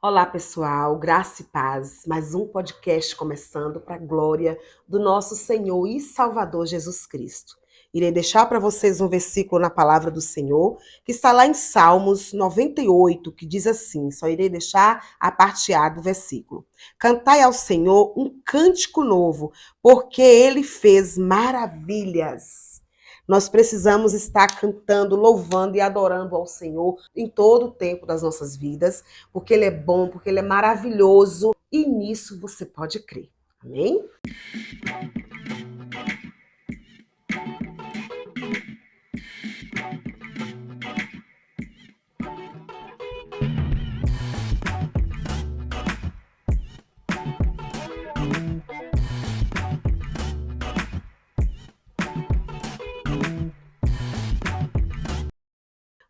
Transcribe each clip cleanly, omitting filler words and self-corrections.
Olá, pessoal, graça e paz. Mais um podcast começando para a glória do nosso Senhor e Salvador Jesus Cristo. Irei deixar para vocês um versículo na palavra do Senhor, que está lá em Salmos 98, que diz assim: só irei deixar a parte A do versículo. Cantai ao Senhor um cântico novo, porque ele fez maravilhas. Nós precisamos estar cantando, louvando e adorando ao Senhor em todo o tempo das nossas vidas, porque Ele é bom, porque Ele é maravilhoso, e nisso você pode crer. Amém?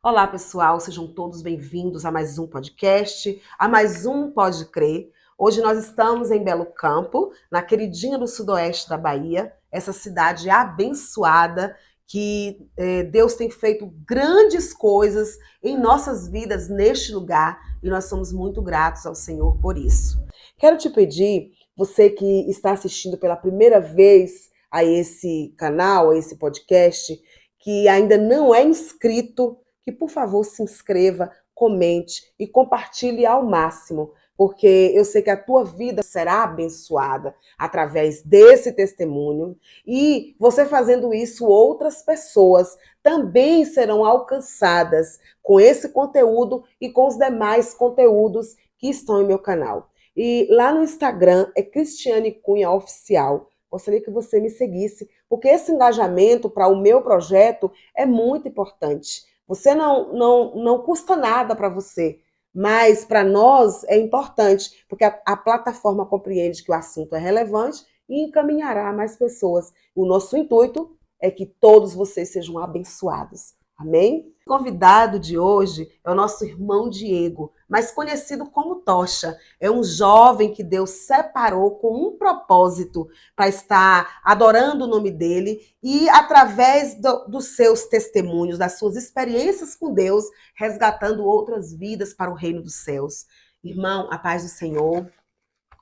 Olá, pessoal, sejam todos bem-vindos a mais um podcast, a mais um Pode Crer. Hoje nós estamos em Belo Campo, na queridinha do sudoeste da Bahia, essa cidade abençoada que Deus tem feito grandes coisas em nossas vidas neste lugar e nós somos muito gratos ao Senhor por isso. Quero te pedir, você que está assistindo pela primeira vez a esse canal, a esse podcast, que ainda não é inscrito, que por favor se inscreva, comente e compartilhe ao máximo, porque eu sei que a tua vida será abençoada através desse testemunho e você fazendo isso, outras pessoas também serão alcançadas com esse conteúdo e com os demais conteúdos que estão em meu canal. E lá no Instagram é Cristiane Cunha Oficial. Gostaria que você me seguisse, porque esse engajamento para o meu projeto é muito importante. Você não custa nada para você, mas para nós é importante, porque a plataforma compreende que o assunto é relevante e encaminhará mais pessoas. O nosso intuito é que todos vocês sejam abençoados. Amém? O convidado de hoje é o nosso irmão Diego, mais conhecido como Tocha. É um jovem que Deus separou com um propósito para estar adorando o nome dele e, através dos seus testemunhos, das suas experiências com Deus, resgatando outras vidas para o reino dos céus. Irmão, a paz do Senhor.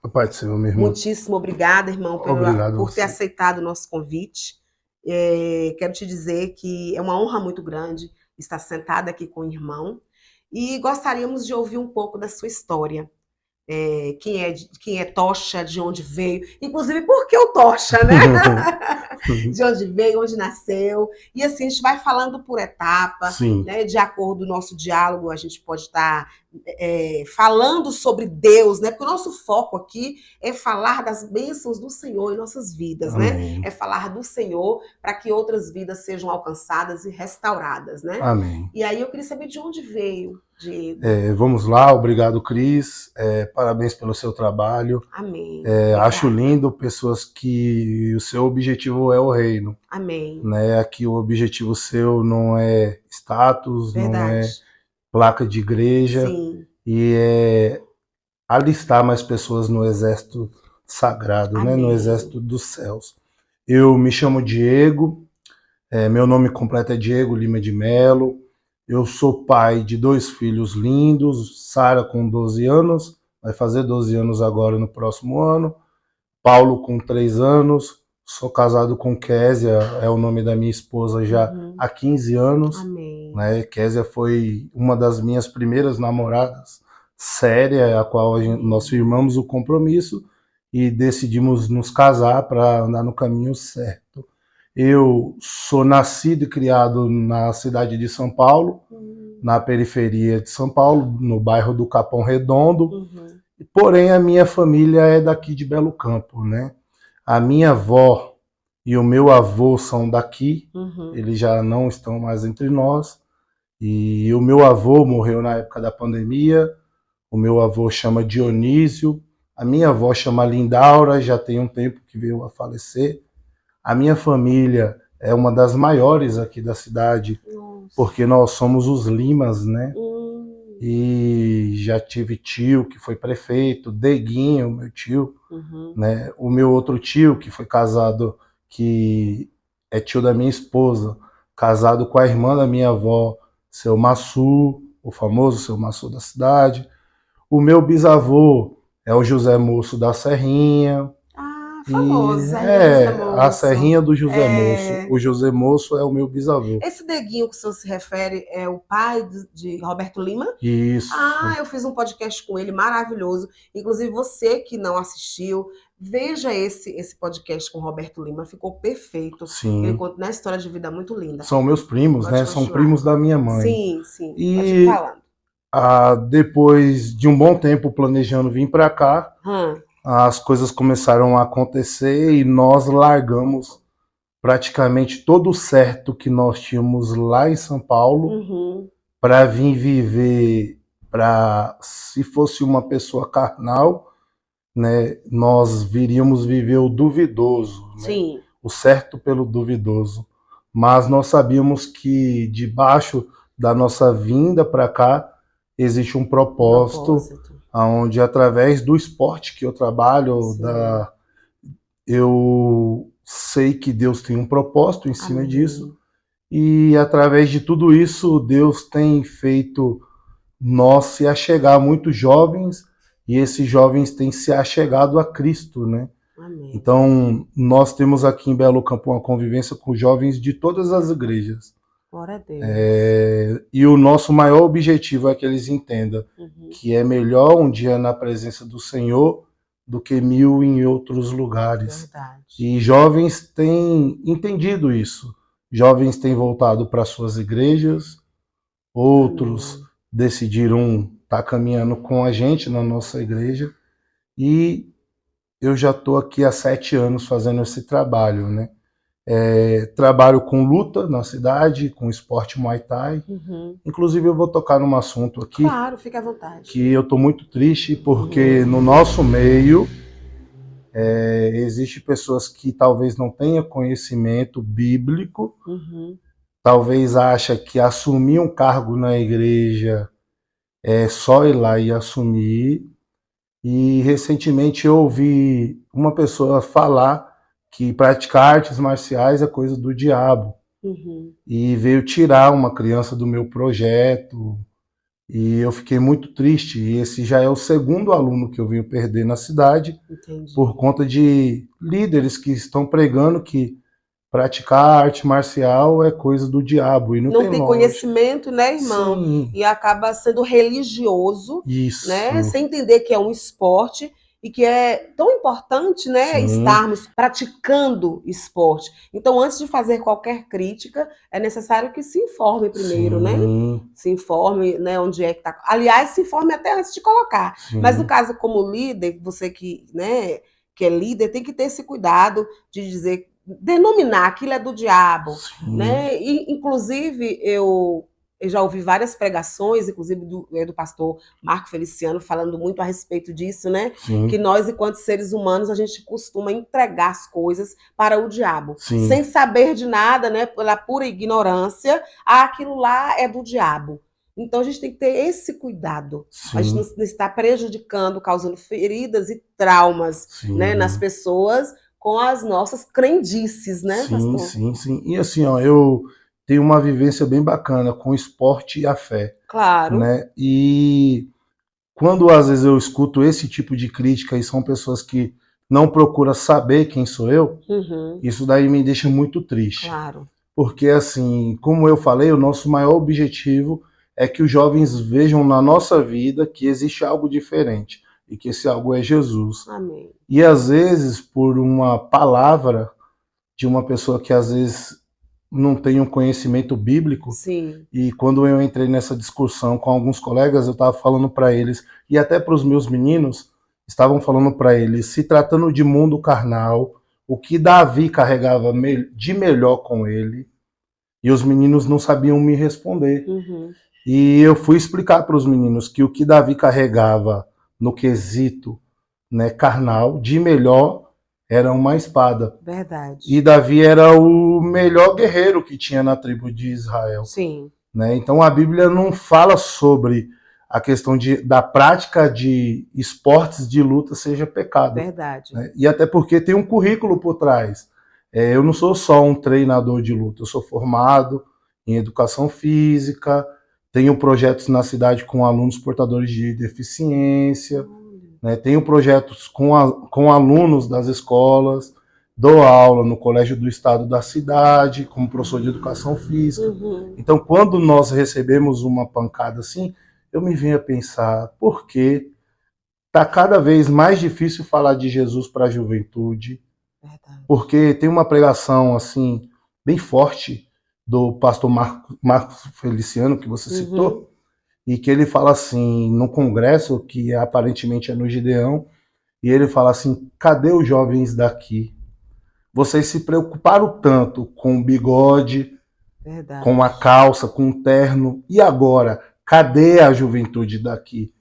A paz do Senhor, meu irmão. Muitíssimo obrigada, irmão, Obrigado a por ter você. aceitado o nosso convite. Quero te dizer que é uma honra muito grande estar sentada aqui com o irmão e gostaríamos de ouvir um pouco da sua história. Quem é Tocha, de onde veio, inclusive por que o Tocha, né? De onde veio, onde nasceu. E assim, a gente vai falando por etapa, Sim. né? De acordo com o nosso diálogo, a gente pode estar falando sobre Deus, né? Porque o nosso foco aqui é falar das bênçãos do Senhor em nossas vidas, Amém. né? É falar do Senhor para que outras vidas sejam alcançadas e restauradas, né? Amém. E aí eu queria saber de onde veio, Diego. Vamos lá, obrigado, Cris. Parabéns pelo seu trabalho. Amém. Acho lindo pessoas que o seu objetivo é o reino. Amém. Né? Aqui o objetivo seu não é status, Verdade. não é placa de igreja. Sim. E é alistar mais pessoas no exército sagrado, né? No exército dos céus. Eu me chamo Diego, meu nome completo é Diego Lima de Melo. Eu sou pai de 2 filhos lindos, Sara com 12 anos, vai fazer 12 anos agora no próximo ano, Paulo com 3 anos, sou casado com Késia, é o nome da minha esposa já há 15 anos. Amém. Né? Késia foi uma das minhas primeiras namoradas séria, a qual nós firmamos o compromisso e decidimos nos casar para andar no caminho certo. Eu sou nascido e criado na cidade de São Paulo, na periferia de São Paulo, no bairro do Capão Redondo. Porém, a minha família é daqui de Belo Campo, né? A minha avó e o meu avô são daqui, eles já não estão mais entre nós. E o meu avô morreu na época da pandemia. O meu avô chama Dionísio. A minha avó chama Lindaura, já tem um tempo que veio a falecer. A minha família é uma das maiores aqui da cidade, porque nós somos os Limas, né? E já tive tio que foi prefeito, Deguinho, meu tio, né? O meu outro tio que foi casado, que é tio da minha esposa, casado com a irmã da minha avó, seu Massu, o famoso seu Massu da cidade. O meu bisavô é o José Moço da Serrinha. Ah, E famoso, Serrinha José a Moço. Serrinha do José Moço. É... O José Moço é o meu bisavô. Esse Deguinho que o senhor se refere é o pai de Roberto Lima? Ah, Isso, eu fiz um podcast com ele maravilhoso. Inclusive, você que não assistiu, veja esse podcast com Roberto Lima, ficou perfeito. Ele sim. conta uma história de vida muito linda. São meus primos, Pode né? São continuar. primos da minha mãe. Sim, sim, pode ir E falando. depois de um bom tempo planejando vir para cá, Hum, as coisas começaram a acontecer e nós largamos praticamente todo o certo que nós tínhamos lá em São Paulo uhum, para vir viver, para se fosse uma pessoa carnal, né, nós viríamos viver o duvidoso, né, sim, o certo pelo duvidoso. Mas nós sabíamos que debaixo da nossa vinda para cá existe um um propósito, propósito. onde através do esporte que eu trabalho, Sim, eu sei que Deus tem um propósito em cima disso, amém. e através de tudo isso Deus tem feito nós se achegar a muitos jovens, e esses jovens têm se achegado a Cristo, né? Amém. Então, nós temos aqui em Belo Campo uma convivência com jovens de todas as igrejas. Glória a Deus. E o nosso maior objetivo é que eles entendam Uhum, que é melhor um dia na presença do Senhor do que 1000 em outros lugares. verdade. E jovens têm entendido isso. Jovens têm voltado para suas igrejas, outros Amém. decidiram estar caminhando com a gente na nossa igreja. E eu já estou aqui há 7 anos fazendo esse trabalho, né? Trabalho com luta na cidade, com esporte Muay Thai. Uhum. Inclusive eu vou tocar num assunto aqui Claro, fique à vontade. que eu estou muito triste porque Uhum, no nosso meio existe pessoas que talvez não tenham conhecimento bíblico, uhum. talvez acha que assumir um cargo na igreja é só ir lá e assumir. E recentemente eu ouvi uma pessoa falar que praticar artes marciais é coisa do diabo. Uhum, E veio tirar uma criança do meu projeto. E eu fiquei muito triste. E esse já é o segundo aluno que eu venho perder na cidade por entendi. conta de líderes que estão pregando que praticar arte marcial é coisa do diabo. E não Não tem tem lógica. conhecimento, né, irmão? Sim, E acaba sendo religioso, né? isso. Sem entender que é um esporte e que é tão importante, né, Sim, estarmos praticando esporte. Então, antes de fazer qualquer crítica, é necessário que se informe primeiro, né? sim, Se informe, né, onde é que está. Aliás, se informe até antes de colocar. Mas no sim, caso, como líder, você que, né, que é líder, tem que ter esse cuidado de dizer, denominar aquilo é do diabo, sim, né? E, inclusive, eu já ouvi várias pregações, inclusive do pastor Marco Feliciano, falando muito a respeito disso, né? Que sim, nós, enquanto seres humanos, a gente costuma entregar as coisas para o diabo, sim, sem saber de nada, né? Pela pura ignorância, aquilo lá é do diabo. Então a gente tem que ter esse cuidado. A gente sim, não está prejudicando, causando feridas e traumas, né, nas sim, pessoas com as nossas crendices, né, sim, pastor? sim, sim. E assim, ó, eu tenho uma vivência bem bacana com o esporte e a fé, Claro. né? E quando às vezes eu escuto esse tipo de crítica e são pessoas que não procuram saber quem sou eu, Uhum, isso daí me deixa muito triste. claro. Porque assim, como eu falei, o nosso maior objetivo é que os jovens vejam na nossa vida que existe algo diferente e que esse algo é Jesus. Amém. E às vezes, por uma palavra de uma pessoa que às vezes não tem um conhecimento bíblico, Sim. e quando eu entrei nessa discussão com alguns colegas, eu estava falando para eles, e até para os meus meninos, estavam falando para eles, se tratando de mundo carnal, o que Davi carregava de melhor com ele, e os meninos não sabiam me responder. Uhum, E eu fui explicar para os meninos que o que Davi carregava no quesito, né, carnal, de melhor, era uma espada. E verdade. Davi era o melhor guerreiro que tinha na tribo de Israel. Sim, Né? Então a Bíblia não fala sobre a questão da prática de esportes de luta seja pecado. verdade. Né? E até porque tem um currículo por trás. Eu não sou só um treinador de luta, eu sou formado em educação física, tenho projetos na cidade com alunos portadores de deficiência, né? Tenho projetos com alunos das escolas, dou aula no colégio do estado da cidade, como professor de educação física. Então, quando nós recebemos uma pancada assim, eu me venho a pensar, por que está cada vez mais difícil falar de Jesus para a juventude? Porque tem uma pregação assim bem forte do pastor Marcos Feliciano, que você citou, e que ele fala assim, no congresso, que aparentemente é no Gideão, e ele fala assim, cadê os jovens daqui? Vocês se preocuparam tanto com o bigode, com a calça, com o terno, e agora? Cadê a juventude daqui?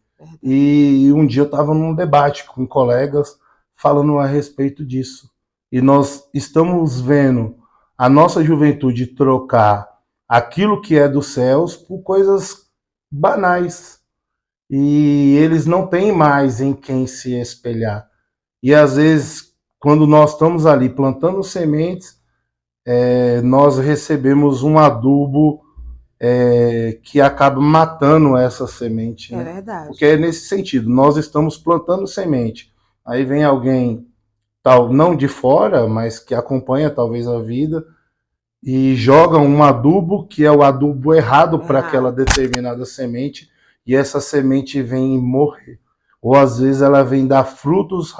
E um dia eu estava num debate com colegas falando a respeito disso. E nós estamos vendo a nossa juventude trocar aquilo que é dos céus por coisas banais. E eles não têm mais em quem se espelhar. E às vezes, quando nós estamos ali plantando sementes, nós recebemos um adubo que acaba matando essa semente. É né? verdade. Porque é nesse sentido, nós estamos plantando semente. Aí vem alguém, tal, não de fora, mas que acompanha talvez a vida, e joga um adubo que é o adubo errado para aquela determinada semente, e essa semente vem morrer. Ou às vezes ela vem dar frutos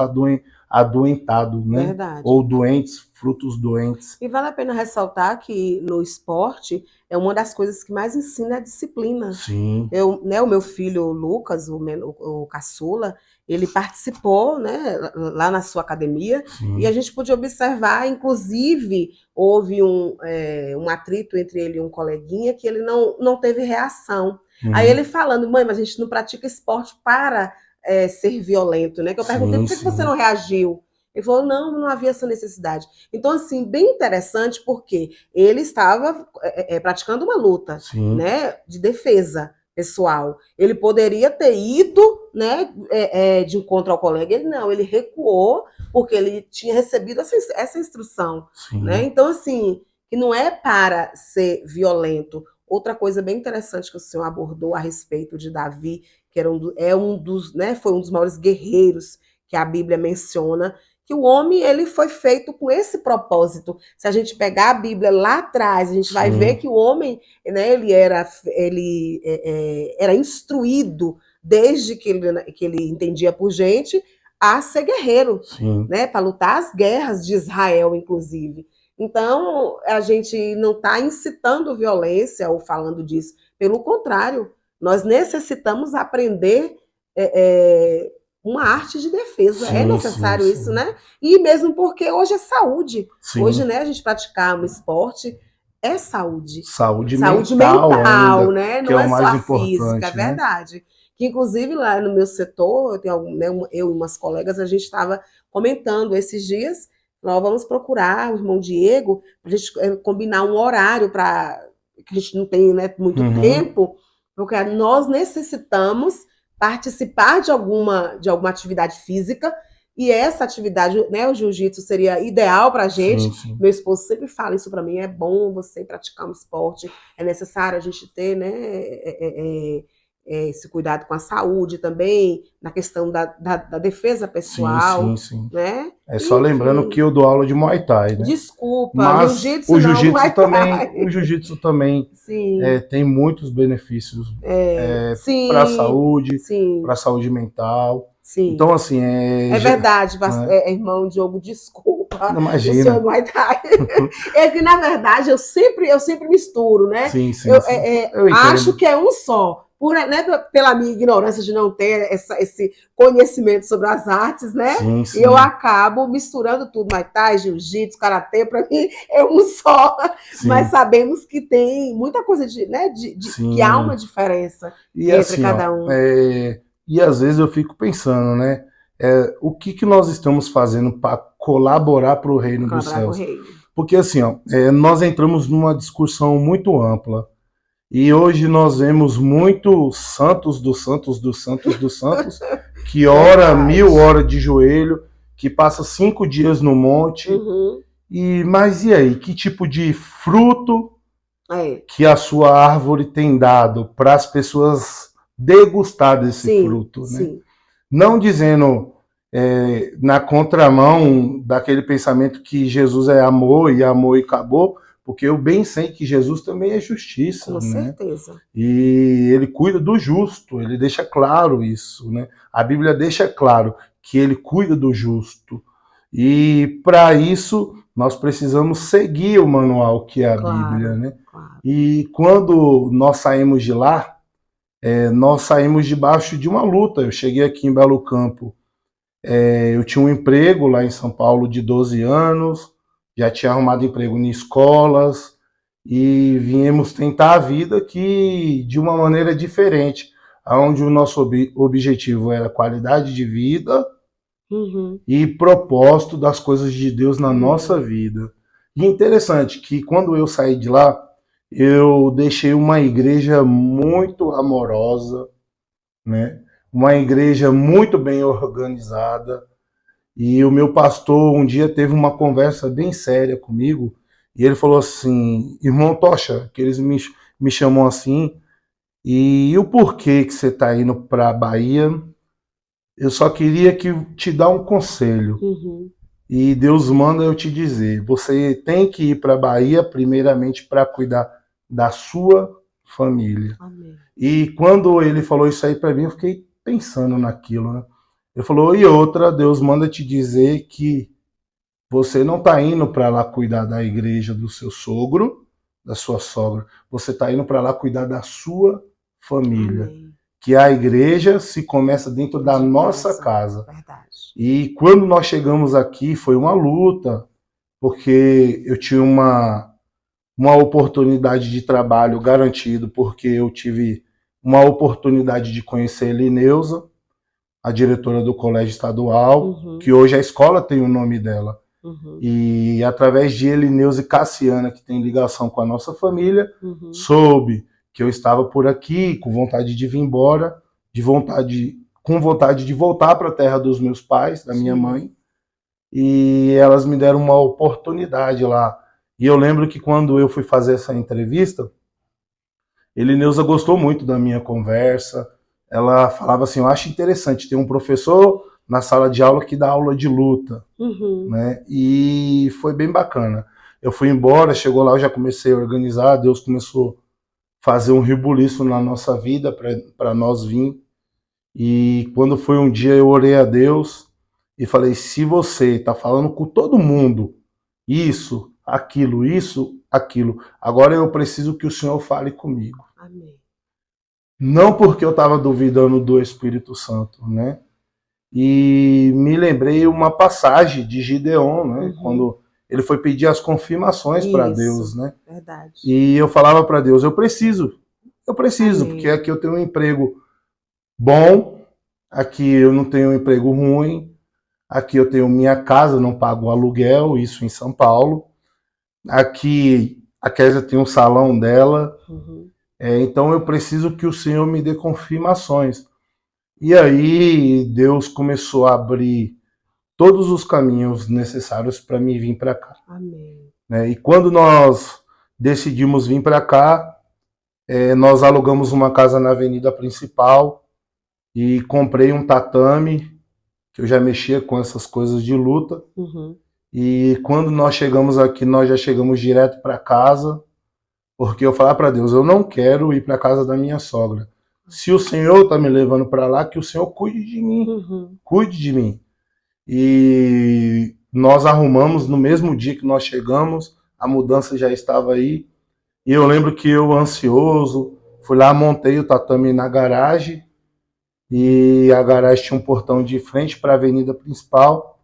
adoentados, né? Verdade. Ou doentes, frutos doentes. E vale a pena ressaltar que no esporte é uma das coisas que mais ensina a disciplina. Sim. O meu filho Lucas, o caçula, ele participou, né, lá na sua academia. Sim. E a gente podia observar, inclusive, houve um atrito entre ele e um coleguinha que ele não teve reação. Aí ele falando, mãe, mas a gente não pratica esporte para ser violento, né? Que eu perguntei, por que você não reagiu? Ele falou, não havia essa necessidade. Então, assim, bem interessante, porque ele estava praticando uma luta, né, de defesa pessoal. Ele poderia ter ido, né, de encontro ao colega. Ele recuou, porque ele tinha recebido essa instrução. Né? Então, assim, que não é para ser violento. Outra coisa bem interessante que o senhor abordou a respeito de Davi, que foi um dos maiores guerreiros que a Bíblia menciona, que o homem ele foi feito com esse propósito. Se a gente pegar a Bíblia lá atrás, a gente vai ver que o homem, né, ele era instruído desde que ele entendia por gente a ser guerreiro, né, para lutar as guerras de Israel, inclusive. Então, a gente não está incitando violência ou falando disso. Pelo contrário, nós necessitamos aprender uma arte de defesa. É necessário isso, né? E mesmo porque hoje é saúde. Hoje, né, a gente praticar um esporte é saúde. Saúde mental ainda, né? Que não é o mais só a importante, física, é verdade. Que, inclusive, lá no meu setor, eu e umas colegas, a gente estava comentando esses dias, nós vamos procurar o irmão Diego, para a gente combinar um horário, que a gente não tem, né, muito tempo, porque nós necessitamos participar de alguma atividade física, e essa atividade, né, o jiu-jitsu seria ideal para a gente. Meu esposo sempre fala isso para mim, é bom você praticar um esporte, é necessário a gente ter, né, esse cuidado com a saúde também, na questão da defesa pessoal. Né? É só lembrando que eu dou aula de Muay Thai, né? Desculpa, mas jiu-jitsu o jiu-jitsu também tem muitos benefícios para a saúde, para a saúde mental. Então, assim, é verdade, irmão Diogo, desculpa. Não, imagina. O senhor Muay Thai. É que, na verdade, eu sempre misturo, né? Eu acho que é um só. Né, pela minha ignorância de não ter esse conhecimento sobre as artes, né? E eu acabo misturando tudo, Muay Thai, Jiu-Jitsu, Karatê, para mim é um só. Mas sabemos que tem muita coisa que há uma diferença entre cada um. E às vezes eu fico pensando, né? O que nós estamos fazendo para colaborar para o reino dos céus? Porque assim, nós entramos numa discussão muito ampla. E hoje nós vemos muitos santos dos santos dos santos dos santos, que ora 1000 horas de joelho, que passa 5 dias no monte. Mas e aí? Que tipo de fruto que a sua árvore tem dado para as pessoas degustar desse fruto, né? Sim. Não dizendo na contramão daquele pensamento que Jesus é amor e acabou, porque eu bem sei que Jesus também é justiça, Com certeza. E ele cuida do justo, ele deixa claro isso, né? A Bíblia deixa claro que ele cuida do justo. E para isso nós precisamos seguir o manual que é a Bíblia, né? Claro. E quando nós saímos de lá, nós saímos debaixo de uma luta. Eu cheguei aqui em Belo Campo, eu tinha um emprego lá em São Paulo de 12 anos, já tinha arrumado emprego em escolas e viemos tentar a vida aqui de uma maneira diferente, onde o nosso objetivo era qualidade de vida e propósito das coisas de Deus na nossa vida. E interessante que quando eu saí de lá, eu deixei uma igreja muito amorosa, né? Uma igreja muito bem organizada. E o meu pastor um dia teve uma conversa bem séria comigo e ele falou assim, irmão Tocha, que eles me chamam assim, e o porquê que você está indo para a Bahia? Eu só queria te dar um conselho. E Deus manda eu te dizer, você tem que ir para a Bahia primeiramente para cuidar da sua família. Amém. E quando ele falou isso aí para mim, eu fiquei pensando naquilo, né? Ele falou, e outra, Deus manda te dizer que você não está indo para lá cuidar da igreja do seu sogro, da sua sogra. Você está indo para lá cuidar da sua família. Amém. Que a igreja se começa dentro da nossa casa. Verdade. E quando nós chegamos aqui, foi uma luta, porque eu tinha uma oportunidade de trabalho garantido, porque eu tive uma oportunidade de conhecer a Elineusa, a diretora do colégio estadual, que hoje a escola tem o nome dela. E através de Elineusa e Cassiana, que tem ligação com a nossa família, soube que eu estava por aqui, com vontade de vir embora, com vontade de voltar para a terra dos meus pais, da minha mãe, e elas me deram uma oportunidade lá. E eu lembro que quando eu fui fazer essa entrevista, Elineusa gostou muito da minha conversa. Ela falava assim, eu acho interessante, tem um professor na sala de aula que dá aula de luta, né? E foi bem bacana. Eu fui embora, chegou lá, eu já comecei a organizar, Deus começou a fazer um rebuliço na nossa vida para nós vir. E quando foi um dia, eu orei a Deus e falei, se você está falando com todo mundo, isso, aquilo, agora eu preciso que o Senhor fale comigo. Amém. Não porque eu estava duvidando do Espírito Santo, né? E me lembrei uma passagem de Gideon, né? Quando ele foi pedir as confirmações para Deus, né? Verdade. E eu falava para Deus, eu preciso, Amém. porque aqui eu tenho um emprego bom, aqui eu não tenho um emprego ruim, aqui eu tenho minha casa, não pago aluguel, isso em São Paulo. Aqui a Kézia tem um salão dela, então eu preciso que o Senhor me dê confirmações. E aí Deus começou a abrir todos os caminhos necessários para me vir para cá. Amém. E quando nós decidimos vir para cá, nós alugamos uma casa na avenida principal e comprei um tatame, que eu já mexia com essas coisas de luta. E quando nós chegamos aqui, nós já chegamos direto para casa, porque eu falei para Deus, eu não quero ir para casa da minha sogra. Se o Senhor está me levando para lá, que o Senhor cuide de mim, cuide de mim. E nós arrumamos no mesmo dia que nós chegamos, a mudança já estava aí. E eu lembro que eu, ansioso, fui lá, montei o tatame na garagem, e a garagem tinha um portão de frente para a avenida principal,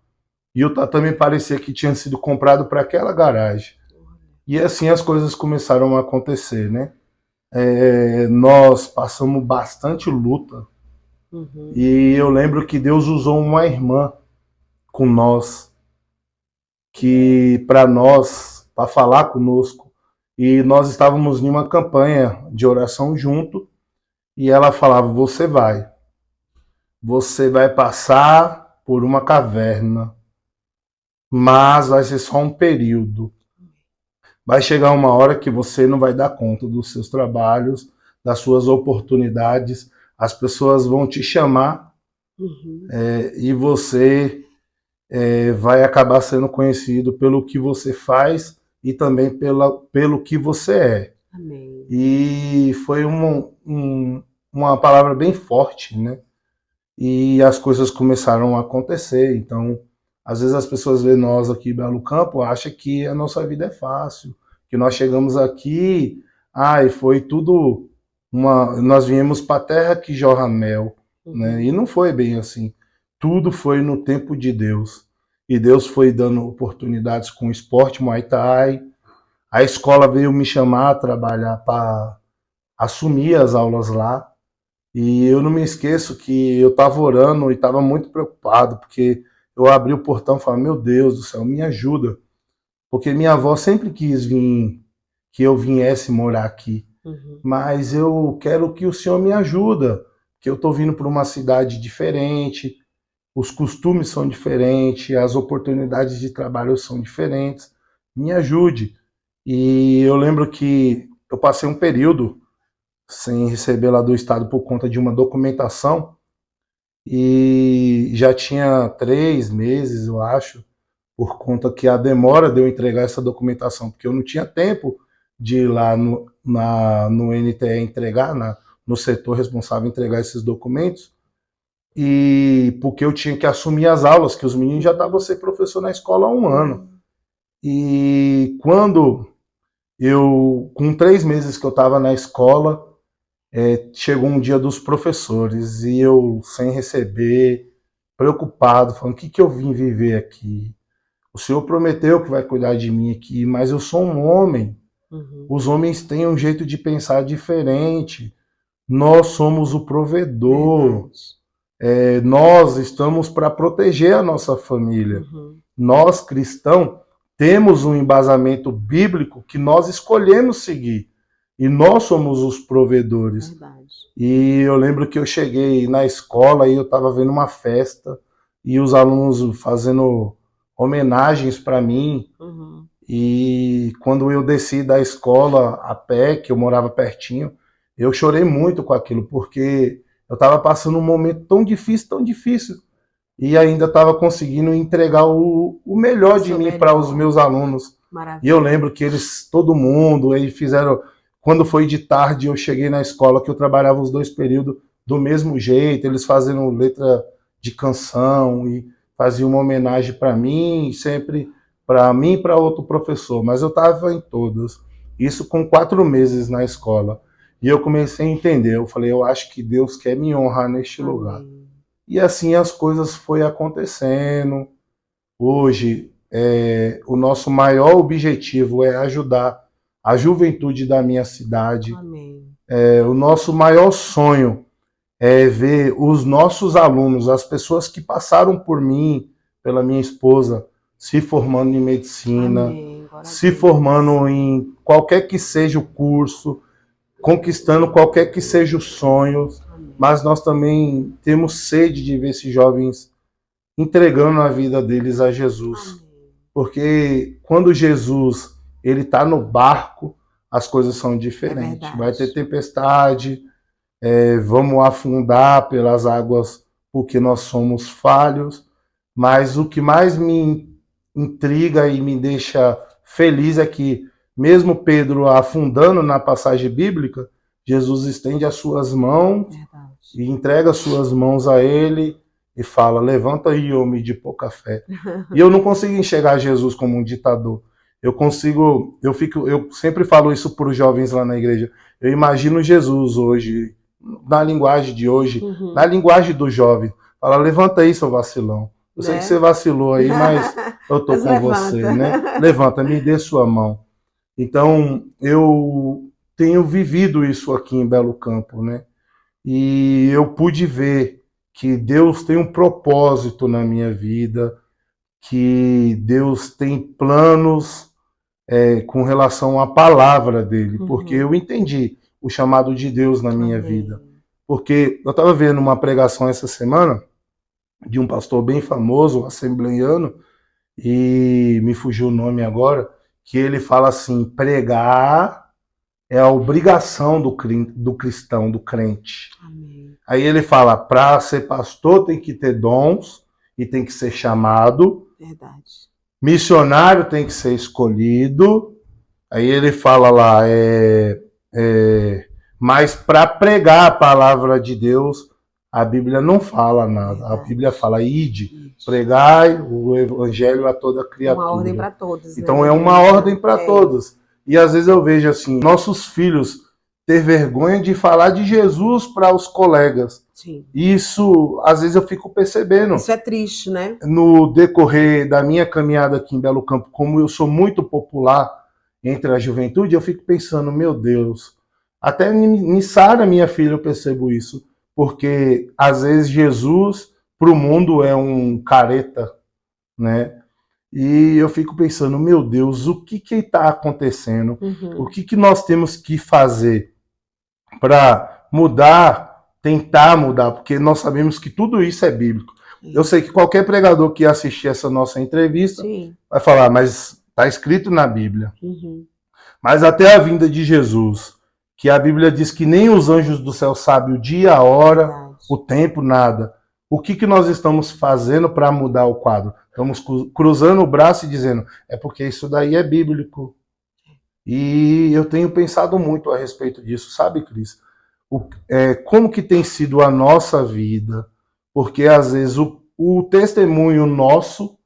e o tatame parecia que tinha sido comprado para aquela garagem. E assim as coisas começaram a acontecer, né? Nós passamos bastante luta, e eu lembro que Deus usou uma irmã com nós, que para nós, para falar conosco, e nós estávamos em uma campanha de oração junto, e ela falava, você vai passar por uma caverna, mas vai ser só um período. vai chegar uma hora que você não vai dar conta dos seus trabalhos, das suas oportunidades, as pessoas vão te chamar e você vai acabar sendo conhecido pelo que você faz e também pelo que você é. Amém. E foi uma palavra bem forte, né? E as coisas começaram a acontecer. Então, às vezes as pessoas veem nós aqui em Belo Campo, acham que a nossa vida é fácil, que nós chegamos aqui, e foi tudo nós viemos para a terra que jorra mel, né? E não foi bem assim. Tudo foi no tempo de Deus. E Deus foi dando oportunidades com o esporte Muay Thai. A escola veio me chamar a trabalhar para assumir as aulas lá. E eu não me esqueço que eu estava orando e estava muito preocupado, porque eu abri o portão e falei, meu Deus do céu, me ajuda. Porque minha avó sempre quis que eu viesse morar aqui. Mas eu quero que o Senhor me ajuda, que eu estou vindo para uma cidade diferente, os costumes são diferentes, as oportunidades de trabalho são diferentes. Me ajude. E eu lembro que eu passei um período sem receber lá do Estado por conta de uma documentação e já tinha 3 meses, eu acho, por conta que a demora de eu entregar essa documentação, porque eu não tinha tempo de ir lá no NTE entregar, no setor responsável entregar esses documentos, e porque eu tinha que assumir as aulas, que os meninos já estavam sem professor na escola há um ano. E quando com 3 meses que eu estava na escola, chegou um dia dos professores e eu sem receber, preocupado, falando, o que eu vim viver aqui? O Senhor prometeu que vai cuidar de mim aqui, mas eu sou um homem. Os homens têm um jeito de pensar diferente. Nós somos o provedor. Nós estamos para proteger a nossa família. Nós, cristãos, temos um embasamento bíblico que nós escolhemos seguir. E nós somos os provedores. Verdade. E eu lembro que eu cheguei na escola e eu estava vendo uma festa e os alunos fazendo homenagens para mim. E quando eu desci da escola a pé, que eu morava pertinho, eu chorei muito com aquilo, porque eu estava passando um momento tão difícil, e ainda estava conseguindo entregar o melhor de mim para os meus alunos. Maravilha. E eu lembro que todo mundo, eles fizeram... Quando foi de tarde, eu cheguei na escola, que eu trabalhava os 2 períodos do mesmo jeito, eles fazendo letra de canção e faziam uma homenagem para mim, sempre para mim e para outro professor, mas eu estava em todas. Isso com 4 meses na escola. E eu comecei a entender, eu falei, eu acho que Deus quer me honrar neste lugar. E assim as coisas foram acontecendo. Hoje, o nosso maior objetivo é ajudar a juventude da minha cidade. O nosso maior sonho é ver os nossos alunos, as pessoas que passaram por mim, pela minha esposa, se formando em medicina, se formando em qualquer que seja o curso, conquistando qualquer que seja o sonho. Mas nós também temos sede de ver esses jovens entregando a vida deles a Jesus. Porque quando Jesus ele está no barco, as coisas são diferentes. Vai ter tempestade, vamos afundar pelas águas porque nós somos falhos, mas o que mais me intriga e me deixa feliz é que, mesmo Pedro afundando na passagem bíblica, Jesus estende as suas mãos e entrega as suas mãos a ele e fala, levanta aí, homem de pouca fé. E eu não consigo enxergar Jesus como um ditador. Eu sempre falo isso para os jovens lá na igreja. Eu imagino Jesus hoje, na linguagem de hoje, na linguagem do jovem. Fala, levanta aí, seu vacilão. Eu sei que você vacilou aí, mas eu tô com você, né? Levanta, me dê sua mão. Então, eu tenho vivido isso aqui em Belo Campo, né? E eu pude ver que Deus tem um propósito na minha vida, que Deus tem planos com relação à palavra dele, porque eu entendi o chamado de Deus na minha vida. Porque eu estava vendo uma pregação essa semana de um pastor bem famoso, um assembleiano, e me fugiu o nome agora, que ele fala assim, pregar é a obrigação do cristão, do crente. Amém. Aí ele fala, para ser pastor tem que ter dons e tem que ser chamado. Verdade. Missionário tem que ser escolhido. Aí ele fala lá, mas para pregar a palavra de Deus, a Bíblia não fala nada. Verdade. A Bíblia fala, ide, pregai o evangelho a toda criatura. Uma ordem para todos. Então né? é uma ordem para todos. E às vezes eu vejo assim, nossos filhos ter vergonha de falar de Jesus para os colegas. Sim. Isso, às vezes eu fico percebendo. Isso é triste, né? No decorrer da minha caminhada aqui em Belo Campo, como eu sou muito popular entre a juventude, eu fico pensando, meu Deus, até em Sara, minha filha, eu percebo isso, porque às vezes Jesus para o mundo é um careta, né? E eu fico pensando, meu Deus, o que está acontecendo? O que nós temos que fazer para mudar, tentar mudar? Porque nós sabemos que tudo isso é bíblico. Eu sei que qualquer pregador que assistir essa nossa entrevista vai falar, mas está escrito na Bíblia. Mas até a vinda de Jesus, que a Bíblia diz que nem os anjos do céu sabem o dia, a hora, o tempo, nada. O que nós estamos fazendo para mudar o quadro? Estamos cruzando o braço e dizendo, é porque isso daí é bíblico. E eu tenho pensado muito a respeito disso, sabe, Cris? Como que tem sido a nossa vida? Porque às vezes o testemunho nosso,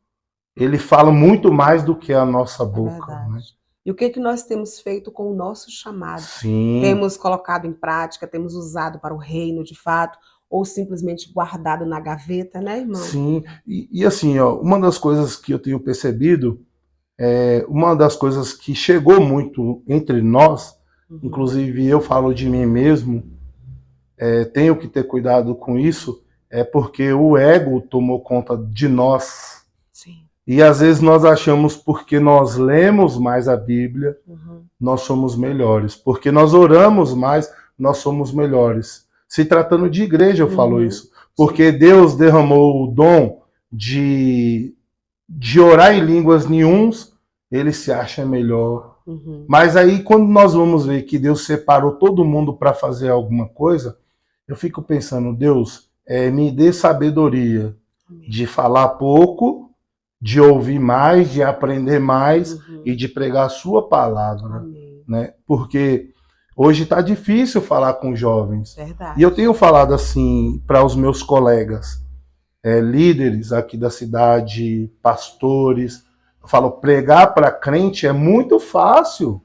ele fala muito mais do que a nossa boca. Né? E o que nós temos feito com o nosso chamado? Sim. Temos colocado em prática, temos usado para o reino de fato, ou simplesmente guardado na gaveta, né, irmão? Sim, e assim, ó, uma das coisas que eu tenho percebido, uma das coisas que chegou muito entre nós, inclusive eu falo de mim mesmo, tenho que ter cuidado com isso, é porque o ego tomou conta de nós. Sim. E às vezes nós achamos porque nós lemos mais a Bíblia, nós somos melhores. Porque nós oramos mais, nós somos melhores. Se tratando de igreja, eu falo isso. Porque Deus derramou o dom de orar em línguas nenhuns, ele se acha melhor. Mas aí, quando nós vamos ver que Deus separou todo mundo para fazer alguma coisa, eu fico pensando, Deus, me dê sabedoria de falar pouco, de ouvir mais, de aprender mais e de pregar a sua palavra. Né? Porque hoje está difícil falar com jovens. Verdade. E eu tenho falado assim para os meus colegas, líderes aqui da cidade, pastores. Eu falo, pregar para crente é muito fácil.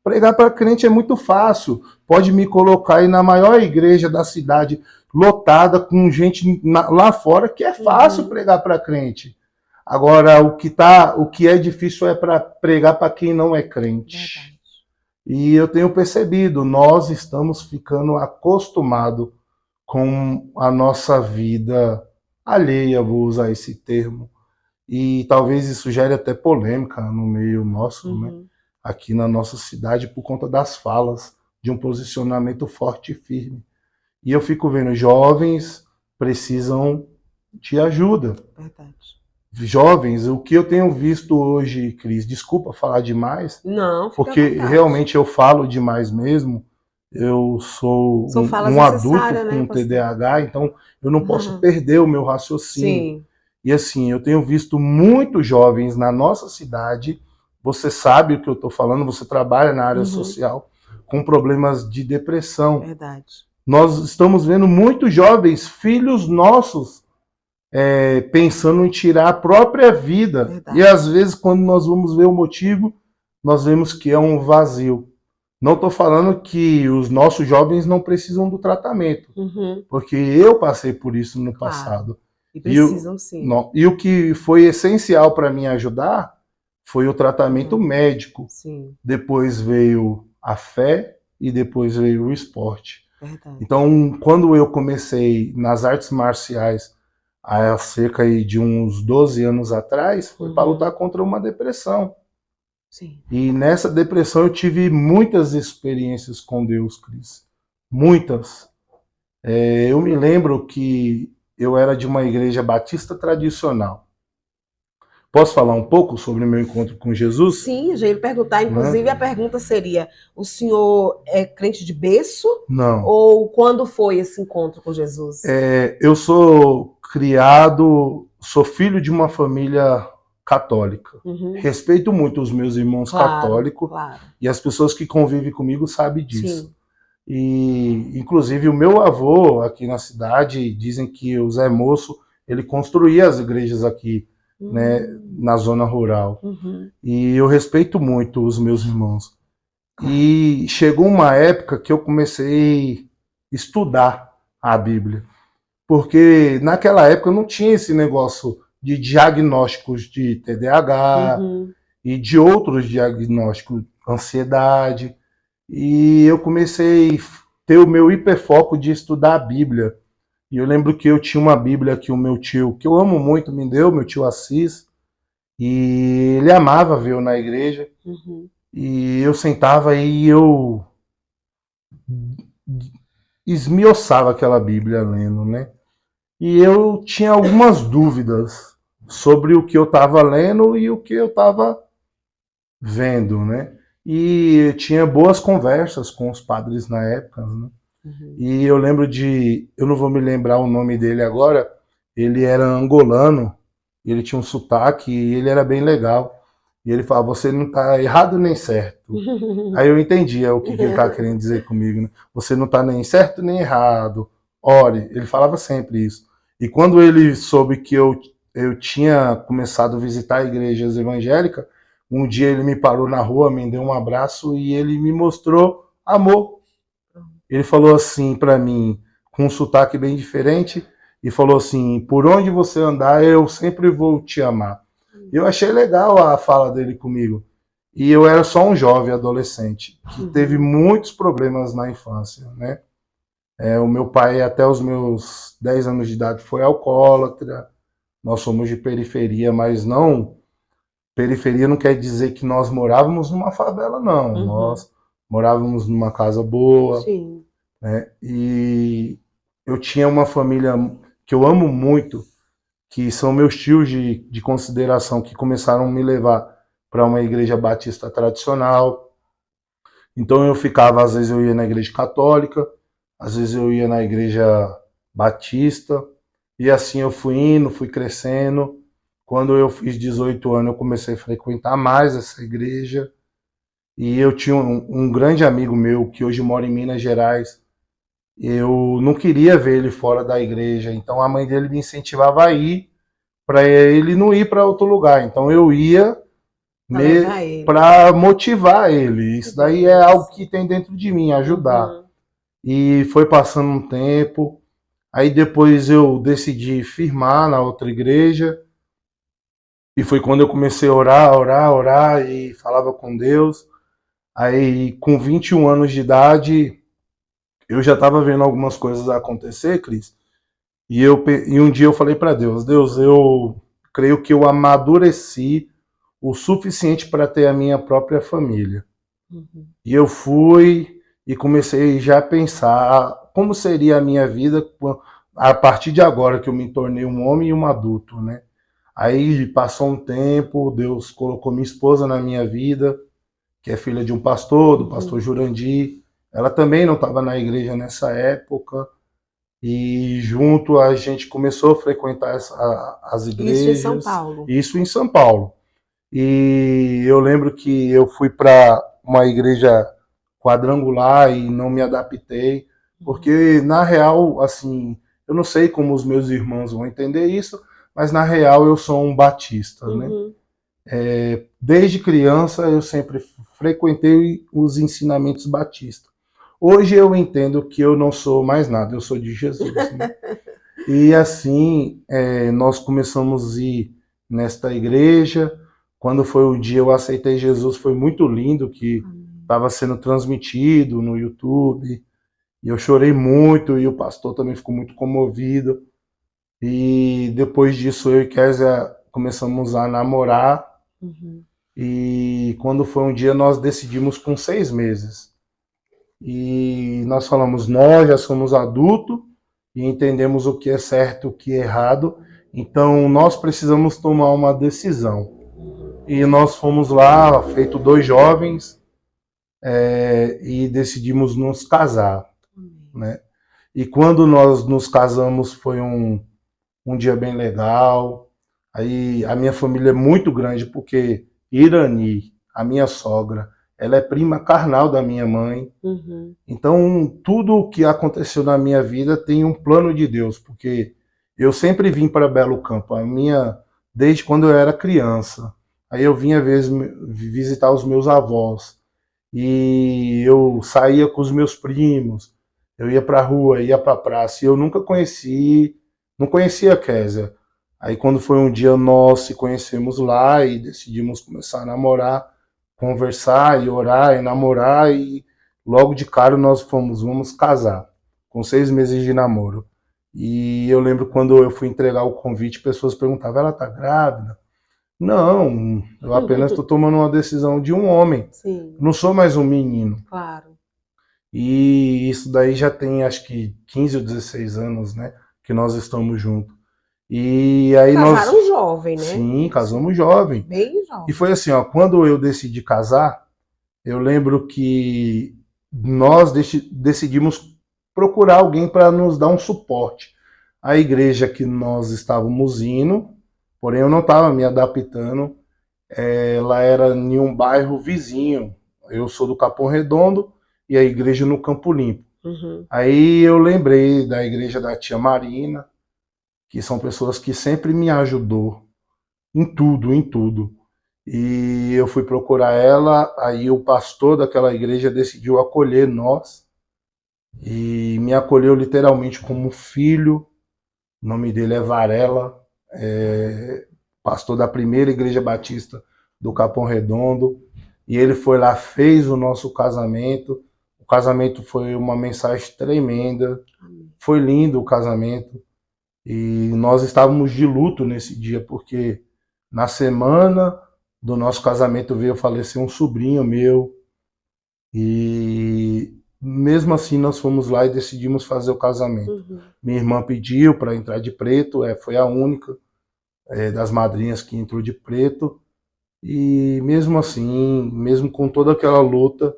Pregar para crente é muito fácil. Pode me colocar aí na maior igreja da cidade, lotada, com gente lá fora, que é fácil pregar para crente. Agora, o que é difícil é para pregar para quem não é crente. Verdade. E eu tenho percebido, nós estamos ficando acostumados com a nossa vida alheia, vou usar esse termo. E talvez isso gere até polêmica no meio nosso, né? Aqui na nossa cidade, por conta das falas, de um posicionamento forte e firme. E eu fico vendo, jovens precisam de ajuda. Verdade. Jovens, o que eu tenho visto hoje, Cris, desculpa falar demais, não, porque realmente eu falo demais mesmo, eu sou um adulto com TDAH, então eu não posso perder o meu raciocínio. Sim. E assim, eu tenho visto muitos jovens na nossa cidade, você sabe o que eu estou falando, você trabalha na área social, com problemas de depressão. Verdade. Nós estamos vendo muitos jovens, filhos nossos, pensando em tirar a própria vida. Verdade. E às vezes, quando nós vamos ver o motivo, nós vemos que é um vazio. Não estou falando que os nossos jovens não precisam do tratamento, porque eu passei por isso no passado. E precisam sim. E o que foi essencial para mim ajudar foi o tratamento médico. Sim. Depois veio a fé e depois veio o esporte. Verdade. Então, quando eu comecei nas artes marciais, há cerca de uns 12 anos atrás, foi para lutar contra uma depressão. Sim. E nessa depressão eu tive muitas experiências com Deus, Cris. Muitas. Eu me lembro que eu era de uma igreja batista tradicional. Posso falar um pouco sobre o meu encontro com Jesus? Sim, já ia perguntar. Inclusive, Né? a pergunta seria: o senhor é crente de berço? Não. Ou quando foi esse encontro com Jesus? Eu sou criado, sou filho de uma família católica. Uhum. Respeito muito os meus irmãos Claro, católicos claro. e as pessoas que convivem comigo sabem disso. Sim. E, inclusive, o meu avô aqui na cidade, dizem que o Zé Moço, ele construía as igrejas aqui, né, na zona rural. Uhum. E eu respeito muito os meus irmãos. Claro. E chegou uma época que eu comecei a estudar a Bíblia. Porque naquela época não tinha esse negócio de diagnósticos de TDAH Uhum. e de outros diagnósticos, ansiedade. E eu comecei a ter o meu hiperfoco de estudar a Bíblia. E eu lembro que eu tinha uma Bíblia que o meu tio, que eu amo muito, me deu, meu tio Assis, e ele amava ver eu na igreja. Uhum. E eu sentava e eu esmiuçava aquela Bíblia lendo, né? E eu tinha algumas dúvidas sobre o que eu estava lendo e o que eu estava vendo, né? E eu tinha boas conversas com os padres na época, né? Uhum. E eu lembro de, eu não vou me lembrar o nome dele agora, ele era angolano, ele tinha um sotaque e ele era bem legal. E ele falava, você não está errado nem certo. Aí eu entendia o que ele estava querendo dizer comigo, né? Você não está nem certo nem errado. Ore, ele falava sempre isso. E quando ele soube que eu tinha começado a visitar igrejas evangélicas, um dia ele me parou na rua, me deu um abraço e ele me mostrou amor. Ele falou assim para mim, com um sotaque bem diferente, e falou assim: por onde você andar, eu sempre vou te amar. Eu achei legal a fala dele comigo. E eu era só um jovem adolescente que teve muitos problemas na infância, né? O meu pai, até os meus 10 anos de idade, foi alcoólatra. Nós somos de periferia, mas não. Periferia não quer dizer que nós morávamos numa favela, não. Uhum. Nós morávamos numa casa boa, Sim. né? E eu tinha uma família que eu amo muito, que são meus tios de consideração, que começaram a me levar para uma igreja batista tradicional. Então eu ficava, às vezes eu ia na igreja católica, às vezes eu ia na igreja batista, e assim eu fui indo, fui crescendo. Quando eu fiz 18 anos, eu comecei a frequentar mais essa igreja. E eu tinha um grande amigo meu, que hoje mora em Minas Gerais. Eu não queria ver ele fora da igreja, então a mãe dele me incentivava a ir, para ele não ir para outro lugar. Então eu ia para motivar ele. Isso daí é algo que tem dentro de mim, ajudar. Uhum. E foi passando um tempo, aí depois eu decidi firmar na outra igreja, e foi quando eu comecei a orar, orar, orar, e falava com Deus. Aí com 21 anos de idade, eu já estava vendo algumas coisas acontecer, Cris, e um dia eu falei para Deus, Deus, eu creio que eu amadureci o suficiente para ter a minha própria família. Uhum. E eu fui e comecei já a pensar como seria a minha vida a partir de agora que eu me tornei um homem e um adulto, né? Aí passou um tempo, Deus colocou minha esposa na minha vida, que é filha de um pastor, do pastor Jurandir. Ela também não estava na igreja nessa época. E junto a gente começou a frequentar as igrejas. Isso em São Paulo. Isso em São Paulo. E eu lembro que eu fui para uma igreja quadrangular e não me adaptei, porque na real, assim, eu não sei como os meus irmãos vão entender isso, mas na real eu sou um batista, né? Desde criança eu sempre frequentei os ensinamentos batistas. Hoje eu entendo que eu não sou mais nada, eu sou de Jesus, né? E assim, nós começamos a ir nesta igreja. Quando foi o dia eu aceitei Jesus, foi muito lindo, que estava sendo transmitido no YouTube. E eu chorei muito, e o pastor também ficou muito comovido. E depois disso eu e Kézia começamos a namorar. E quando foi um dia nós decidimos com 6 meses. E nós falamos, nós já somos adultos e entendemos o que é certo, o que é errado, Então nós precisamos tomar uma decisão. E nós fomos lá, feito 2 jovens, e decidimos nos casar, né? E quando nós nos casamos foi um dia bem legal. Aí a minha família é muito grande porque Irani, a minha sogra, ela é prima carnal da minha mãe. Uhum. Então tudo o que aconteceu na minha vida tem um plano de Deus, porque eu sempre vim para Belo Campo, desde quando eu era criança. Aí eu vinha às vezes visitar os meus avós e eu saía com os meus primos, eu ia pra rua, ia pra praça, e eu nunca não conhecia a Kézia. Aí quando foi um dia nós se conhecemos lá e decidimos começar a namorar, conversar e orar e namorar, e logo de cara nós vamos casar, com 6 meses de namoro. E eu lembro quando eu fui entregar o convite, pessoas perguntavam, ela tá grávida? Não, eu apenas estou tomando uma decisão de um homem. Sim. Não sou mais um menino. Claro. E isso daí já tem acho que 15 ou 16 anos, né? Que nós estamos juntos. E aí Casaram jovem, né? Sim, casamos jovem. Bem jovem. E foi assim, ó, quando eu decidi casar, eu lembro que nós decidimos procurar alguém para nos dar um suporte. A igreja que nós estávamos indo, porém eu não estava me adaptando, ela era em um bairro vizinho. Eu sou do Capão Redondo e a igreja no Campo Limpo. Uhum. Aí eu lembrei da igreja da tia Marina, que são pessoas que sempre me ajudou em tudo, em tudo. E eu fui procurar ela, aí o pastor daquela igreja decidiu acolher nós e me acolheu literalmente como filho. O nome dele é Varela, pastor da primeira igreja batista do Capão Redondo. E ele foi lá, fez o nosso casamento. O casamento foi uma mensagem tremenda. Foi lindo o casamento. E nós estávamos de luto nesse dia, porque na semana do nosso casamento veio falecer um sobrinho meu. E mesmo assim nós fomos lá e decidimos fazer o casamento. Uhum. Minha irmã pediu para entrar de preto, foi a única das madrinhas que entrou de preto. E mesmo assim, mesmo com toda aquela luta,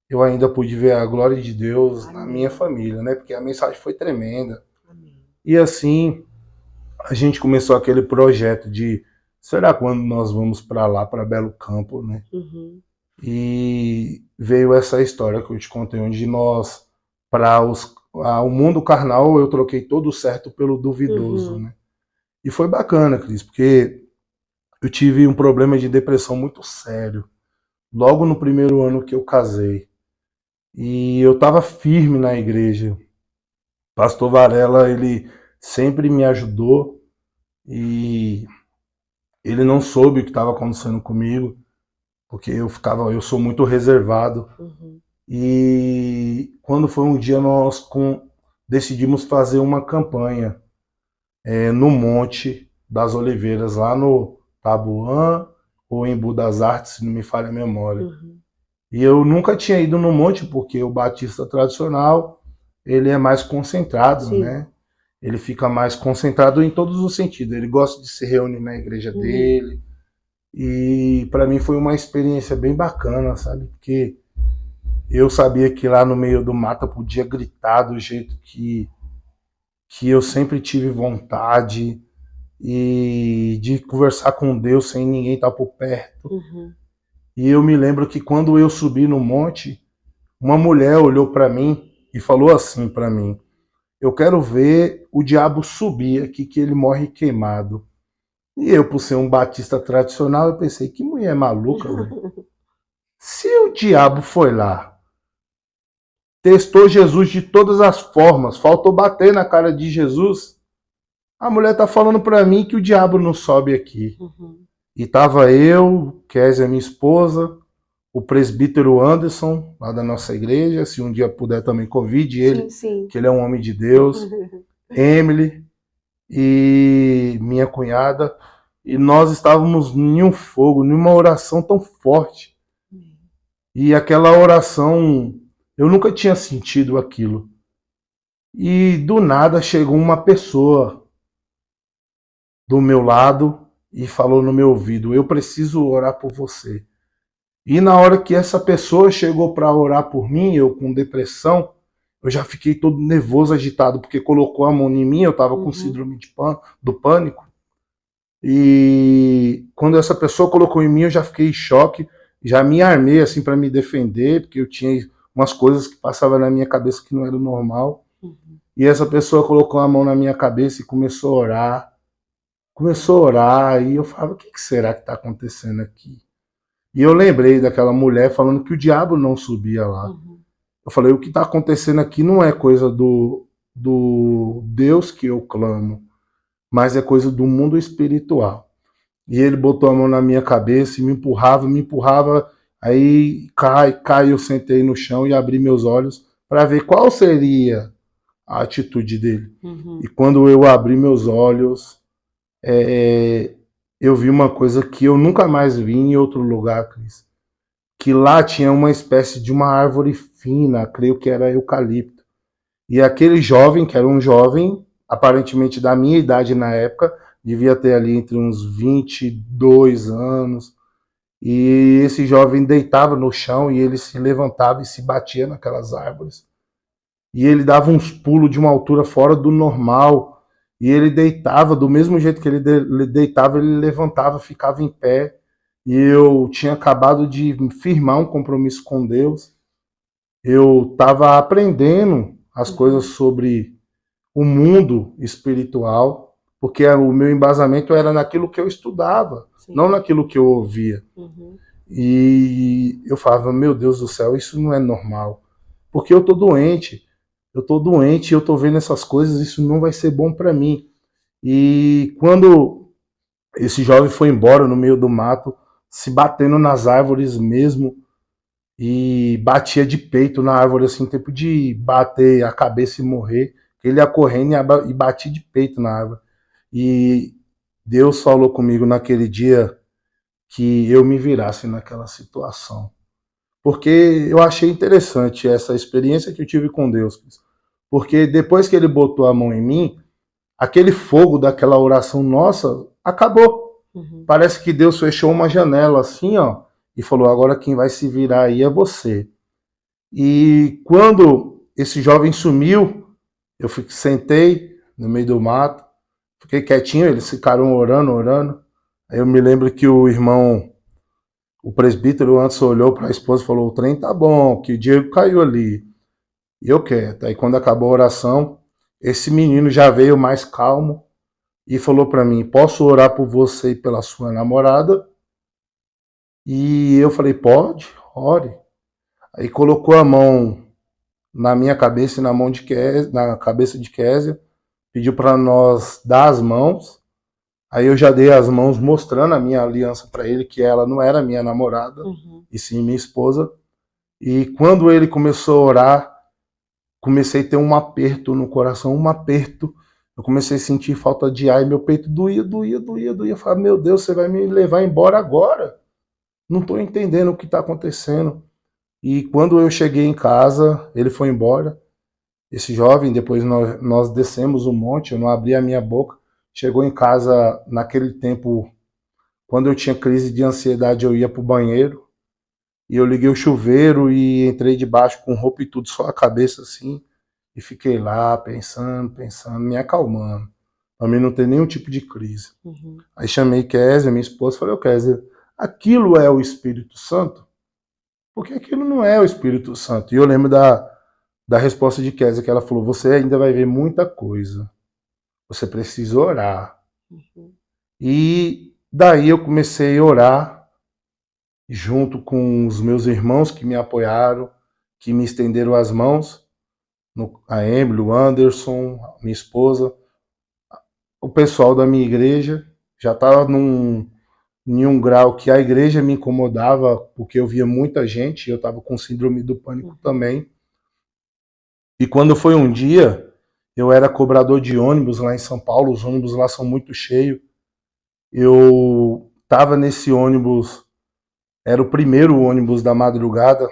eu ainda pude ver a glória de Deus na minha família, né? Porque a mensagem foi tremenda. Amém. E assim, a gente começou aquele projeto de será quando nós vamos para lá, para Belo Campo, né? Uhum. E veio essa história que eu te contei, onde nós, para o mundo carnal, eu troquei todo o certo pelo duvidoso, né? E foi bacana, Cris, porque eu tive um problema de depressão muito sério, logo no primeiro ano que eu casei. E eu estava firme na igreja. Pastor Varela, ele sempre me ajudou e ele não soube o que estava acontecendo comigo, porque eu sou muito reservado. Uhum. E quando foi um dia nós decidimos fazer uma campanha no Monte das Oliveiras, lá no Tabuã ou em Budas Artes, se não me falha a memória. Uhum. E eu nunca tinha ido no Monte, porque o batista tradicional, ele é mais concentrado, Sim. né? Ele fica mais concentrado em todos os sentidos. Ele gosta de se reunir na igreja dele. E para mim foi uma experiência bem bacana, sabe? Porque eu sabia que lá no meio do mato eu podia gritar do jeito que eu sempre tive vontade e de conversar com Deus sem ninguém estar por perto. Uhum. E eu me lembro que quando eu subi no monte, uma mulher olhou para mim e falou assim para mim: eu quero ver o diabo subir aqui, que ele morre queimado. E eu, por ser um batista tradicional, eu pensei, que mulher maluca, velho. Se o diabo foi lá, testou Jesus de todas as formas, faltou bater na cara de Jesus, a mulher tá falando para mim que o diabo não sobe aqui. Uhum. E tava eu, Kézia, minha esposa, o presbítero Anderson, lá da nossa igreja, se um dia puder também convide ele, sim. que ele é um homem de Deus, Emily e minha cunhada, e nós estávamos em um fogo, numa oração tão forte. E aquela oração, eu nunca tinha sentido aquilo. E do nada chegou uma pessoa do meu lado e falou no meu ouvido: eu preciso orar por você. E na hora que essa pessoa chegou para orar por mim, eu com depressão, eu já fiquei todo nervoso, agitado, porque colocou a mão em mim, eu estava com síndrome do pânico. E quando essa pessoa colocou em mim, eu já fiquei em choque, já me armei assim para me defender, porque eu tinha umas coisas que passavam na minha cabeça que não era normal. E essa pessoa colocou a mão na minha cabeça e começou a orar. Começou a orar, e eu falava: o que será que está acontecendo aqui? E eu lembrei daquela mulher falando que o diabo não subia lá. Eu falei: o que está acontecendo aqui não é coisa do Deus que eu clamo, mas é coisa do mundo espiritual. E ele botou a mão na minha cabeça e me empurrava, aí cai, eu sentei no chão e abri meus olhos para ver qual seria a atitude dele. E quando eu abri meus olhos, eu vi uma coisa que eu nunca mais vi em outro lugar, Cris. Que lá tinha uma espécie de uma árvore fina, creio que era eucalipto. E aquele jovem, que era um jovem, aparentemente da minha idade na época, devia ter ali entre uns 22 anos, e esse jovem deitava no chão e ele se levantava e se batia naquelas árvores. E ele dava uns pulos de uma altura fora do normal, e ele deitava, do mesmo jeito que ele deitava, ele levantava, ficava em pé. E eu tinha acabado de firmar um compromisso com Deus. Eu estava aprendendo as coisas sobre o mundo espiritual, porque o meu embasamento era naquilo que eu estudava, não naquilo que eu ouvia. E eu falava: meu Deus do céu, isso não é normal, porque eu tô doente, eu tô vendo essas coisas, isso não vai ser bom para mim. E quando esse jovem foi embora no meio do mato, se batendo nas árvores mesmo, e batia de peito na árvore, assim, tempo de bater a cabeça e morrer. Ele ia correndo e batia de peito na árvore. E Deus falou comigo naquele dia que eu me virasse naquela situação. Porque eu achei interessante essa experiência que eu tive com Deus. Porque depois que ele botou a mão em mim, aquele fogo daquela oração nossa acabou. Parece que Deus fechou uma janela assim, ó, e falou: agora quem vai se virar aí é você. E quando esse jovem sumiu, eu sentei no meio do mato, fiquei quietinho, eles ficaram orando. Aí eu me lembro que o irmão, o presbítero, antes olhou para a esposa e falou: o trem tá bom, que o Diego caiu ali. E eu quieto. Aí quando acabou a oração, esse menino já veio mais calmo e falou para mim: posso orar por você e pela sua namorada? E eu falei: pode, ore. Aí colocou a mão na minha cabeça e na mão de Kézia, na cabeça de Kézia, pediu para nós dar as mãos. Aí eu já dei as mãos mostrando a minha aliança para ele, que ela não era minha namorada, e sim minha esposa. E quando ele começou a orar, comecei a ter um aperto no coração, um aperto. Eu comecei a sentir falta de ar e meu peito doía. Eu falei: meu Deus, você vai me levar embora agora? Não estou entendendo o que está acontecendo. E quando eu cheguei em casa, ele foi embora. Esse jovem, depois nós descemos o monte, eu não abri a minha boca. Chegou em casa, naquele tempo, quando eu tinha crise de ansiedade, eu ia para o banheiro. E eu liguei o chuveiro e entrei debaixo com roupa e tudo, só a cabeça assim. E fiquei lá pensando, me acalmando, para mim não ter nenhum tipo de crise. Aí chamei Kézia, minha esposa, falei: ô Kézia, aquilo é o Espírito Santo? Porque aquilo não é o Espírito Santo. E eu lembro da resposta de Kézia, que ela falou: você ainda vai ver muita coisa, você precisa orar. E daí eu comecei a orar, junto com os meus irmãos que me apoiaram, que me estenderam as mãos, a Emily, o Anderson, minha esposa, o pessoal da minha igreja. Já estava em um grau que a igreja me incomodava, porque eu via muita gente, eu estava com síndrome do pânico também. E quando foi um dia, eu era cobrador de ônibus lá em São Paulo, os ônibus lá são muito cheios. Eu estava nesse ônibus, era o primeiro ônibus da madrugada,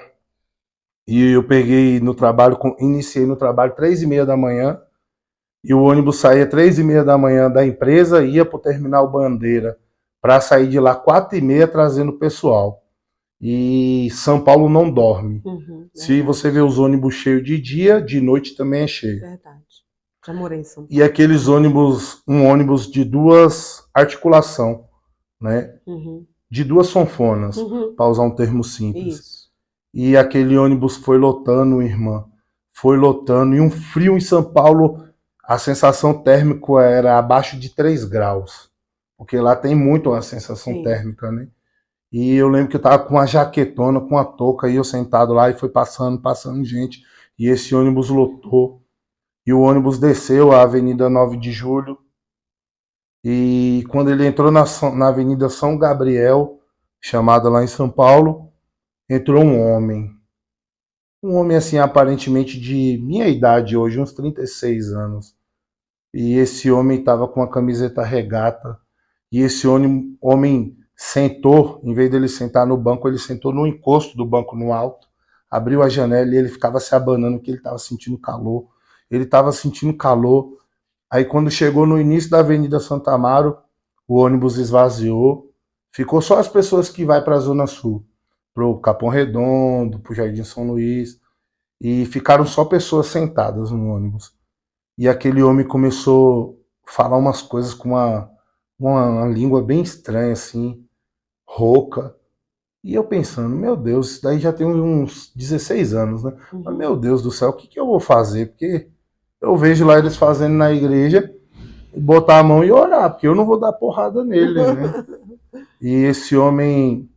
e eu peguei no trabalho, iniciei no trabalho 3h30 da manhã, E o ônibus saía 3h30 da manhã da empresa, ia para o terminal Bandeira, para sair de lá 4h30 trazendo o pessoal. E São Paulo não dorme. Se você vê os ônibus cheios de dia, de noite também é cheio. Verdade. Já morei em São Paulo. E aqueles ônibus, um ônibus de 2 articulação, né? De 2 sanfonas, para usar um termo simples. Isso. E aquele ônibus foi lotando, irmã. Foi lotando. E um frio em São Paulo, a sensação térmica era abaixo de 3 graus. Porque lá tem muito a sensação térmica, né? E eu lembro que eu tava com uma jaquetona, com uma touca, e eu sentado lá e foi passando gente. E esse ônibus lotou. E o ônibus desceu a Avenida 9 de Julho. E quando ele entrou na Avenida São Gabriel, chamada lá em São Paulo, entrou um homem. Um homem assim, aparentemente de minha idade hoje, uns 36 anos. E esse homem estava com a camiseta regata. E esse homem sentou, em vez dele sentar no banco, ele sentou no encosto do banco no alto, abriu a janela e ele ficava se abanando porque ele estava sentindo calor. Ele estava sentindo calor. Aí quando chegou no início da Avenida Santa Amaro, o ônibus esvaziou. Ficou só as pessoas que vai para a Zona Sul, para o Capão Redondo, para o Jardim São Luís. E ficaram só pessoas sentadas no ônibus. E aquele homem começou a falar umas coisas com uma língua bem estranha, assim, rouca. E eu pensando, meu Deus, isso daí já tem uns 16 anos, né? Mas, meu Deus do céu, o que eu vou fazer? Porque eu vejo lá eles fazendo na igreja, botar a mão e orar, porque eu não vou dar porrada nele, né? E esse homem,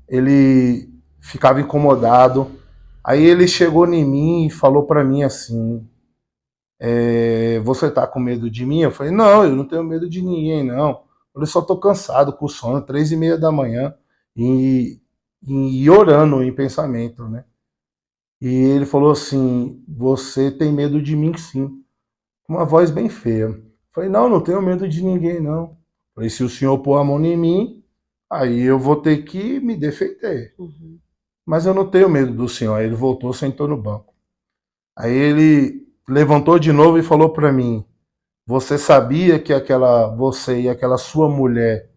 ele ficava incomodado. Aí ele chegou em mim e falou pra mim assim, você tá com medo de mim? Eu falei, não, eu não tenho medo de ninguém, não. Eu só tô cansado, com sono, 3h30 da manhã, e orando em pensamento, né? E ele falou assim, você tem medo de mim, sim. Com uma voz bem feia. Eu falei, não tenho medo de ninguém, não. Eu falei, se o senhor pôr a mão em mim, aí eu vou ter que me defender. Mas eu não tenho medo do senhor. Aí ele voltou, sentou no banco. Aí ele levantou de novo e falou para mim, você sabia que você e aquela sua mulher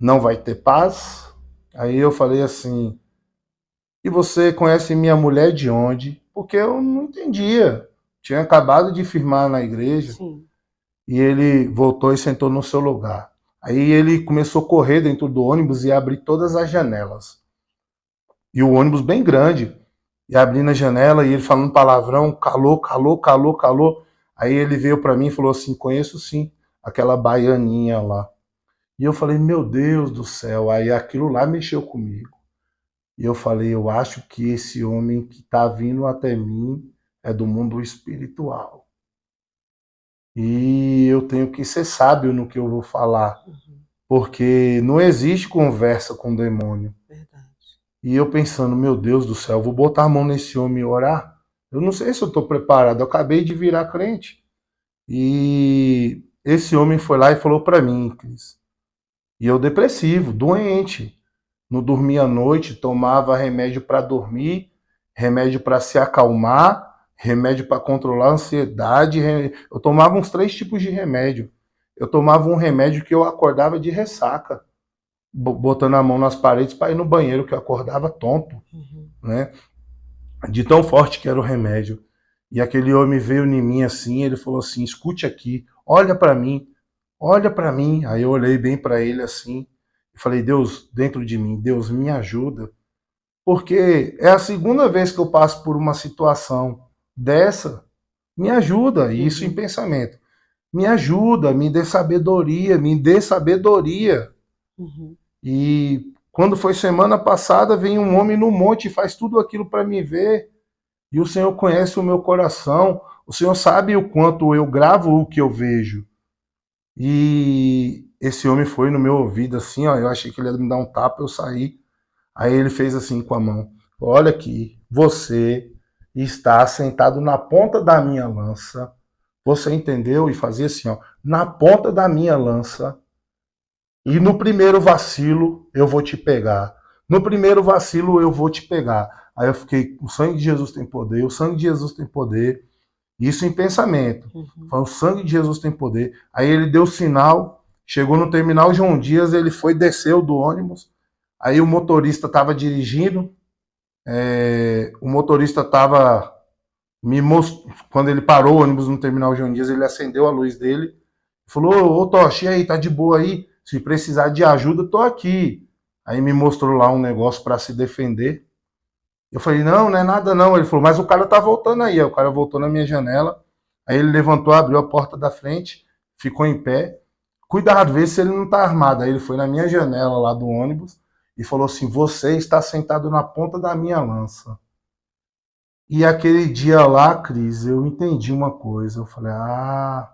não vai ter paz? Aí eu falei assim, e você conhece minha mulher de onde? Porque eu não entendia. Tinha acabado de firmar na igreja. Sim. E ele voltou e sentou no seu lugar. Aí ele começou a correr dentro do ônibus e abrir todas as janelas. E o ônibus bem grande. E abrindo a janela e ele falando palavrão, calor, calor, calor, calor. Aí ele veio para mim e falou assim, conheço sim, aquela baianinha lá. E eu falei, meu Deus do céu. Aí aquilo lá mexeu comigo. E eu falei, eu acho que esse homem que está vindo até mim é do mundo espiritual. E eu tenho que ser sábio no que eu vou falar. Porque não existe conversa com o demônio. Verdade. E eu pensando, meu Deus do céu, vou botar a mão nesse homem e orar? Eu não sei se eu estou preparado, eu acabei de virar crente. E esse homem foi lá e falou para mim, Cris. E eu depressivo, doente. Não dormia à noite, tomava remédio para dormir, remédio para se acalmar, remédio para controlar a ansiedade. Eu tomava uns 3 tipos de remédio. Eu tomava um remédio que eu acordava de ressaca, botando a mão nas paredes para ir no banheiro, que eu acordava tonto, né? De tão forte que era o remédio. E aquele homem veio em mim assim, ele falou assim, escute aqui, olha para mim, olha para mim. Aí eu olhei bem para ele assim, e falei, Deus, dentro de mim, Deus, me ajuda. Porque é a segunda vez que eu passo por uma situação dessa, me ajuda, isso em pensamento. Me ajuda, me dê sabedoria, me dê sabedoria. E quando foi semana passada, vem um homem no monte e faz tudo aquilo para me ver. E o Senhor conhece o meu coração. O Senhor sabe o quanto eu gravo o que eu vejo. E esse homem foi no meu ouvido assim, ó, eu achei que ele ia me dar um tapa, eu saí. Aí ele fez assim com a mão. Olha aqui, você está sentado na ponta da minha lança. Você entendeu? E fazia assim, ó, na ponta da minha lança. E no primeiro vacilo eu vou te pegar. No primeiro vacilo eu vou te pegar. Aí eu fiquei, o sangue de Jesus tem poder, o sangue de Jesus tem poder. Isso em pensamento. Uhum. Foi o sangue de Jesus tem poder. Aí ele deu sinal, chegou no terminal João Dias, ele foi, desceu do ônibus. Aí o motorista estava dirigindo, o motorista estava quando ele parou o ônibus no terminal João Dias, ele acendeu a luz dele, falou: ô Toshi, e aí, tá de boa aí? Se precisar de ajuda, tô aqui. Aí me mostrou lá um negócio para se defender. Eu falei: não, não é nada não. Ele falou: mas o cara tá voltando aí. Aí o cara voltou na minha janela. Aí ele levantou, abriu a porta da frente, ficou em pé. Cuidado, vê se ele não tá armado. Aí ele foi na minha janela lá do ônibus e falou assim: você está sentado na ponta da minha lança. E aquele dia lá, Cris, eu entendi uma coisa. Eu falei: ah,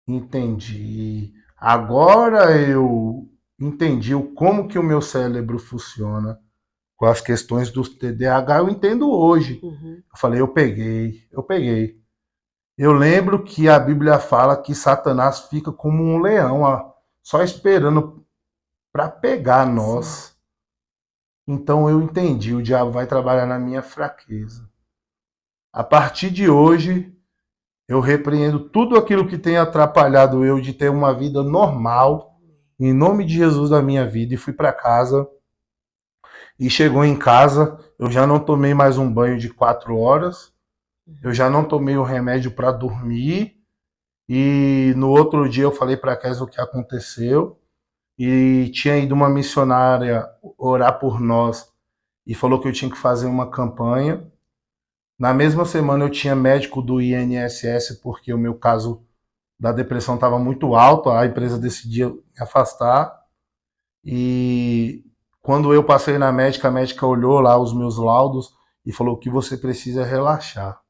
entendi. Agora eu entendi como que o meu cérebro funciona com as questões do TDAH. Eu entendo hoje. Uhum. Eu falei: eu peguei. Eu lembro que a Bíblia fala que Satanás fica como um leão, ó, só esperando para pegar nós. Sim. Então eu entendi, o diabo vai trabalhar na minha fraqueza. A partir de hoje, eu repreendo tudo aquilo que tem atrapalhado eu de ter uma vida normal, em nome de Jesus na minha vida, e fui para casa. E chegou em casa, eu já não tomei mais um banho de 4 horas, eu já não tomei o remédio para dormir, e no outro dia eu falei para a Kézia o que aconteceu, e tinha ido uma missionária orar por nós, e falou que eu tinha que fazer uma campanha. Na mesma semana eu tinha médico do INSS, porque o meu caso da depressão estava muito alto, a empresa decidia me afastar. E quando eu passei na médica, a médica olhou lá os meus laudos e falou que você precisa relaxar.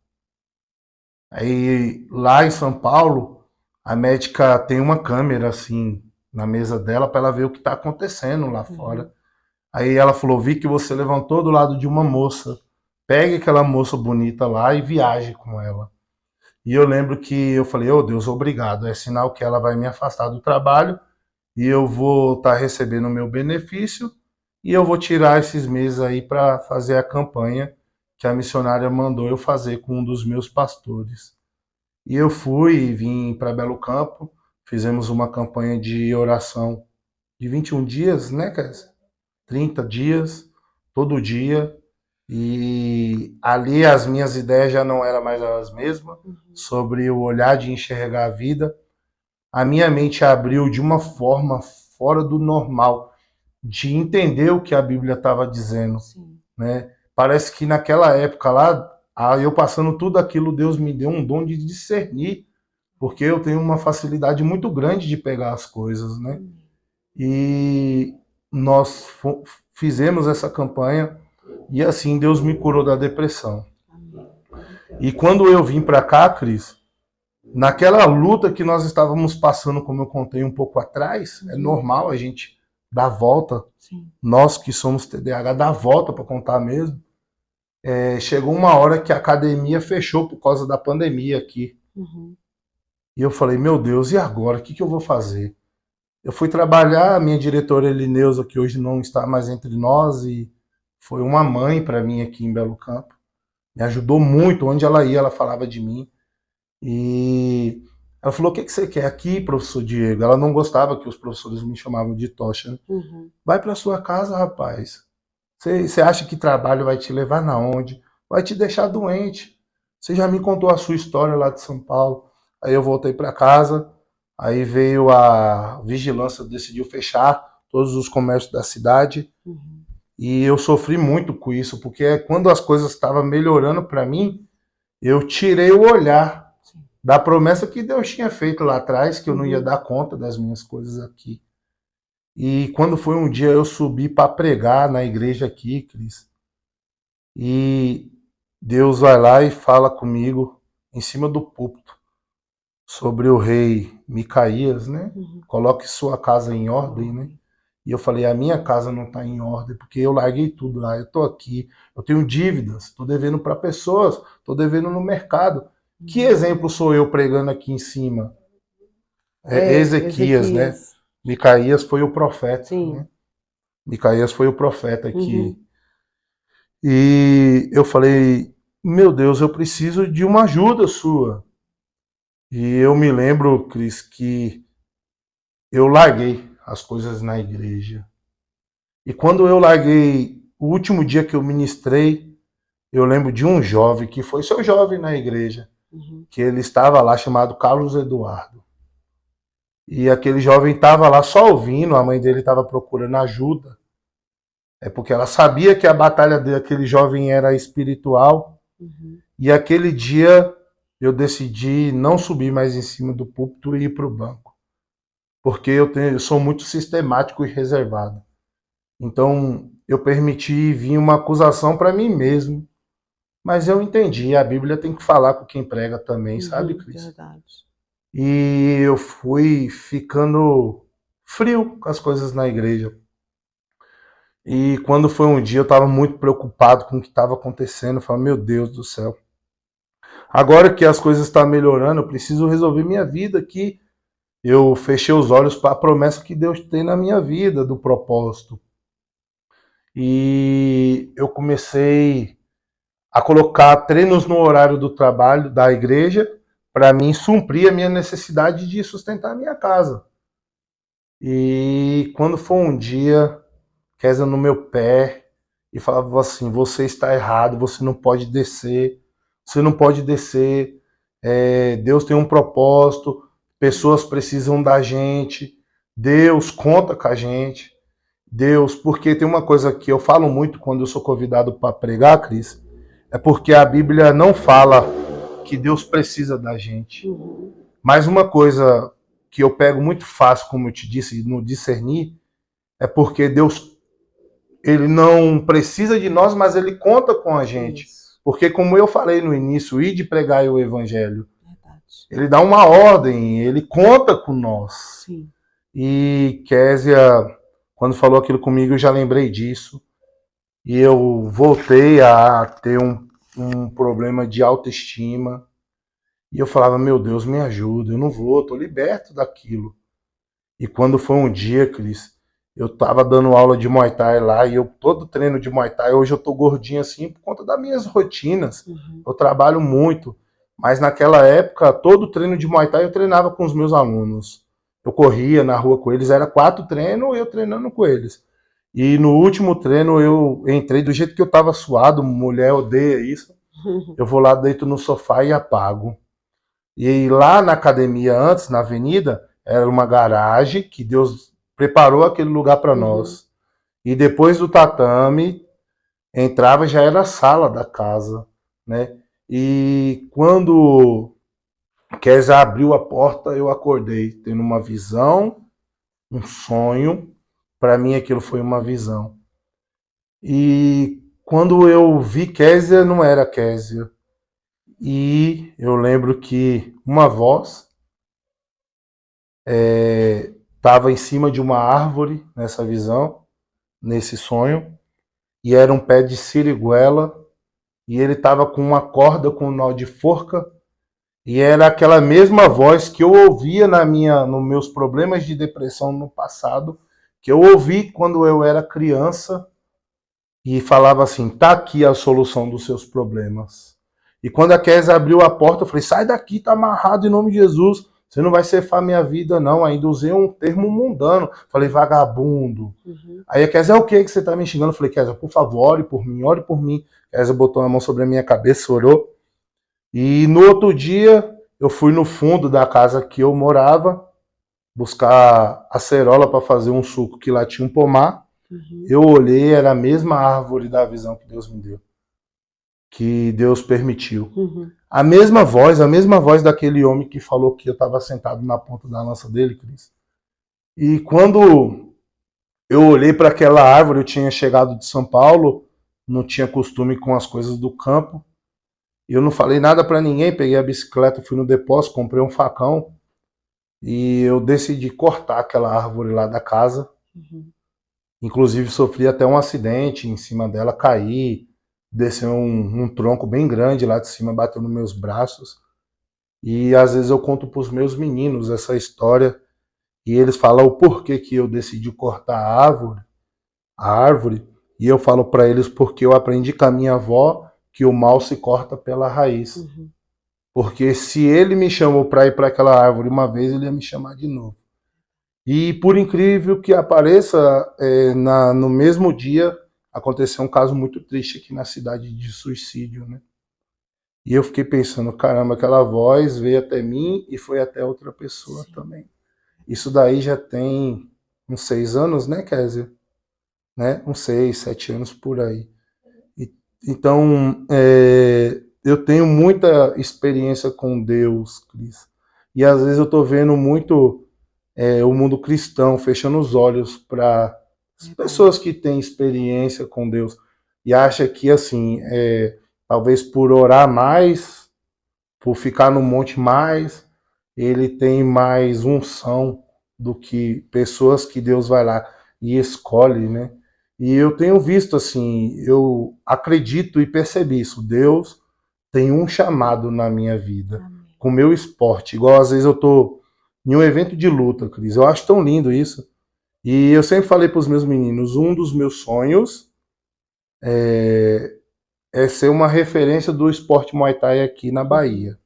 Aí lá em São Paulo, a médica tem uma câmera assim na mesa dela para ela ver o que está acontecendo lá fora. Aí ela falou: vi que você levantou do lado de uma moça. Pegue aquela moça bonita lá e viaje com ela. E eu lembro que eu falei: oh Deus, obrigado. É sinal que ela vai me afastar do trabalho e eu vou estar recebendo o meu benefício e eu vou tirar esses meses aí para fazer a campanha que a missionária mandou eu fazer com um dos meus pastores. E eu fui e vim para Belo Campo, fizemos uma campanha de oração de 21 dias, né, Kézia? 30 dias, todo dia. E ali as minhas ideias já não eram mais as mesmas, sobre o olhar de enxergar a vida. A minha mente abriu de uma forma fora do normal, de entender o que a Bíblia estava dizendo. Sim. Né? Parece que naquela época lá, eu passando tudo aquilo, Deus me deu um dom de discernir, porque eu tenho uma facilidade muito grande de pegar as coisas. Né? E nós fizemos essa campanha e assim Deus me curou da depressão. E quando eu vim para cá, Cris, naquela luta que nós estávamos passando, como eu contei um pouco atrás, é normal a gente dar volta. Sim. Nós que somos TDAH, dar volta para contar mesmo. Chegou uma hora que a academia fechou por causa da pandemia aqui. E eu falei: meu Deus, e agora? O que eu vou fazer? Eu fui trabalhar, a minha diretora Elineusa, que hoje não está mais entre nós, e foi uma mãe para mim aqui em Belo Campo. Me ajudou muito, onde ela ia, ela falava de mim. E ela falou: o que você quer aqui, professor Diego? Ela não gostava que os professores me chamavam de Tocha. Vai para sua casa, rapaz. Você acha que trabalho vai te levar na onde? Vai te deixar doente. Você já me contou a sua história lá de São Paulo. Aí eu voltei para casa, aí veio a vigilância, decidiu fechar todos os comércios da cidade. E eu sofri muito com isso, porque quando as coisas estavam melhorando para mim, eu tirei o olhar da promessa que Deus tinha feito lá atrás, que eu não ia dar conta das minhas coisas aqui. E quando foi um dia eu subi para pregar na igreja aqui, Cris, e Deus vai lá e fala comigo em cima do púlpito sobre o rei Micaías, né? Coloque sua casa em ordem, né? E eu falei: a minha casa não está em ordem, porque eu larguei tudo lá, eu estou aqui, eu tenho dívidas, estou devendo para pessoas, estou devendo no mercado. Que exemplo sou eu pregando aqui em cima? Ezequias, né? Micaías foi o profeta. Né? Micaías foi o profeta aqui. E eu falei: meu Deus, eu preciso de uma ajuda sua. E eu me lembro, Cris, que eu larguei as coisas na igreja. E quando eu larguei, o último dia que eu ministrei, eu lembro de um jovem que foi seu jovem na igreja, que ele estava lá chamado Carlos Eduardo. E aquele jovem estava lá só ouvindo, a mãe dele estava procurando ajuda. É porque ela sabia que a batalha daquele jovem era espiritual. E aquele dia eu decidi não subir mais em cima do púlpito e ir para o banco. Porque eu sou muito sistemático e reservado. Então eu permiti vir uma acusação para mim mesmo. Mas eu entendi, a Bíblia tem que falar com quem prega também, sabe, Cris? Verdade. E eu fui ficando frio com as coisas na igreja. E quando foi um dia, eu estava muito preocupado com o que estava acontecendo. Eu falei, meu Deus do céu. Agora que as coisas estão melhorando, eu preciso resolver minha vida aqui. Eu fechei os olhos para a promessa que Deus tem na minha vida, do propósito. E eu comecei a colocar treinos no horário do trabalho da igreja para mim suprir a minha necessidade de sustentar a minha casa. E quando foi um dia, Kézia no meu pé e falava assim, você está errado, você não pode descer, Deus tem um propósito, pessoas precisam da gente, Deus conta com a gente, Deus, porque tem uma coisa que eu falo muito quando eu sou convidado para pregar, Cris, é porque a Bíblia não fala que Deus precisa da gente. Mas uma coisa que eu pego muito fácil, como eu te disse, no discernir, é porque Deus, ele não precisa de nós, mas ele conta com a gente. Isso. Porque como eu falei no início, ir de pregar o evangelho, ele dá uma ordem, ele conta com nós. Sim. E Kézia, quando falou aquilo comigo, eu já lembrei disso. E eu voltei a ter um problema de autoestima. E eu falava, meu Deus, me ajuda, eu não vou, tô liberto daquilo. E quando foi um dia, Cris, eu tava dando aula de Muay Thai lá, e eu todo treino de Muay Thai, hoje eu tô gordinho assim por conta das minhas rotinas. Eu trabalho muito, mas naquela época, todo treino de Muay Thai eu treinava com os meus alunos. Eu corria na rua com eles, era 4 treinos, eu treinando com eles. E no último treino eu entrei do jeito que eu tava suado, mulher odeia isso. Eu vou lá, deito no sofá e apago. E lá na academia antes, na avenida, era uma garagem que Deus preparou aquele lugar para nós. E depois do tatame, entrava já era a sala da casa, né? E quando Kézia abriu a porta, eu acordei, tendo uma visão, um sonho. Para mim aquilo foi uma visão. E quando eu vi Kézia, não era Kézia. E eu lembro que uma voz estava em cima de uma árvore nessa visão, nesse sonho, e era um pé de siriguela, e ele estava com uma corda com um nó de forca, e era aquela mesma voz que eu ouvia nos meus problemas de depressão no passado, que eu ouvi quando eu era criança, e falava assim, tá aqui a solução dos seus problemas. E quando a Kézia abriu a porta, eu falei, sai daqui, tá amarrado em nome de Jesus. Você não vai ceifar minha vida, não. Ainda usei um termo mundano. Falei, vagabundo. Aí a Kézia, é o que você tá me xingando? Eu falei, Kézia, por favor, ore por mim, ore por mim. A Kézia botou a mão sobre a minha cabeça, orou. E no outro dia, eu fui no fundo da casa que eu morava, buscar acerola para fazer um suco que lá tinha um pomar. Eu olhei, era a mesma árvore da visão que Deus me deu. Que Deus permitiu. A mesma voz daquele homem que falou que eu estava sentado na ponta da lança dele, Cris. E quando eu olhei para aquela árvore, eu tinha chegado de São Paulo, não tinha costume com as coisas do campo. Eu não falei nada para ninguém, peguei a bicicleta, fui no depósito, comprei um facão e eu decidi cortar aquela árvore lá da casa. Inclusive sofri até um acidente em cima dela, caí, desceu um tronco bem grande lá de cima, bateu nos meus braços. E às vezes eu conto para os meus meninos essa história e eles falam o porquê que eu decidi cortar a árvore, e eu falo para eles porque eu aprendi com a minha avó que o mal se corta pela raiz. Uhum. Porque se ele me chamou para ir para aquela árvore uma vez, ele ia me chamar de novo. E por incrível que pareça, no mesmo dia aconteceu um caso muito triste aqui na cidade de suicídio, né? E eu fiquei pensando, caramba, aquela voz veio até mim e foi até outra pessoa Sim. também. Isso daí já tem uns 6 anos, né, Kézia? Né? Uns 6, 7 anos por aí. Então, eu tenho muita experiência com Deus, Cris. E às vezes eu estou vendo muito o mundo cristão fechando os olhos para as pessoas que têm experiência com Deus e acha que, assim, talvez por orar mais, por ficar no monte mais, ele tem mais unção do que pessoas que Deus vai lá e escolhe, né? E eu tenho visto assim, eu acredito e percebi isso. Deus tem um chamado na minha vida, Amém. com o meu esporte. Igual às vezes eu tô em um evento de luta, Cris. Eu acho tão lindo isso. E eu sempre falei para os meus meninos, um dos meus sonhos é ser uma referência do esporte Muay Thai aqui na Bahia.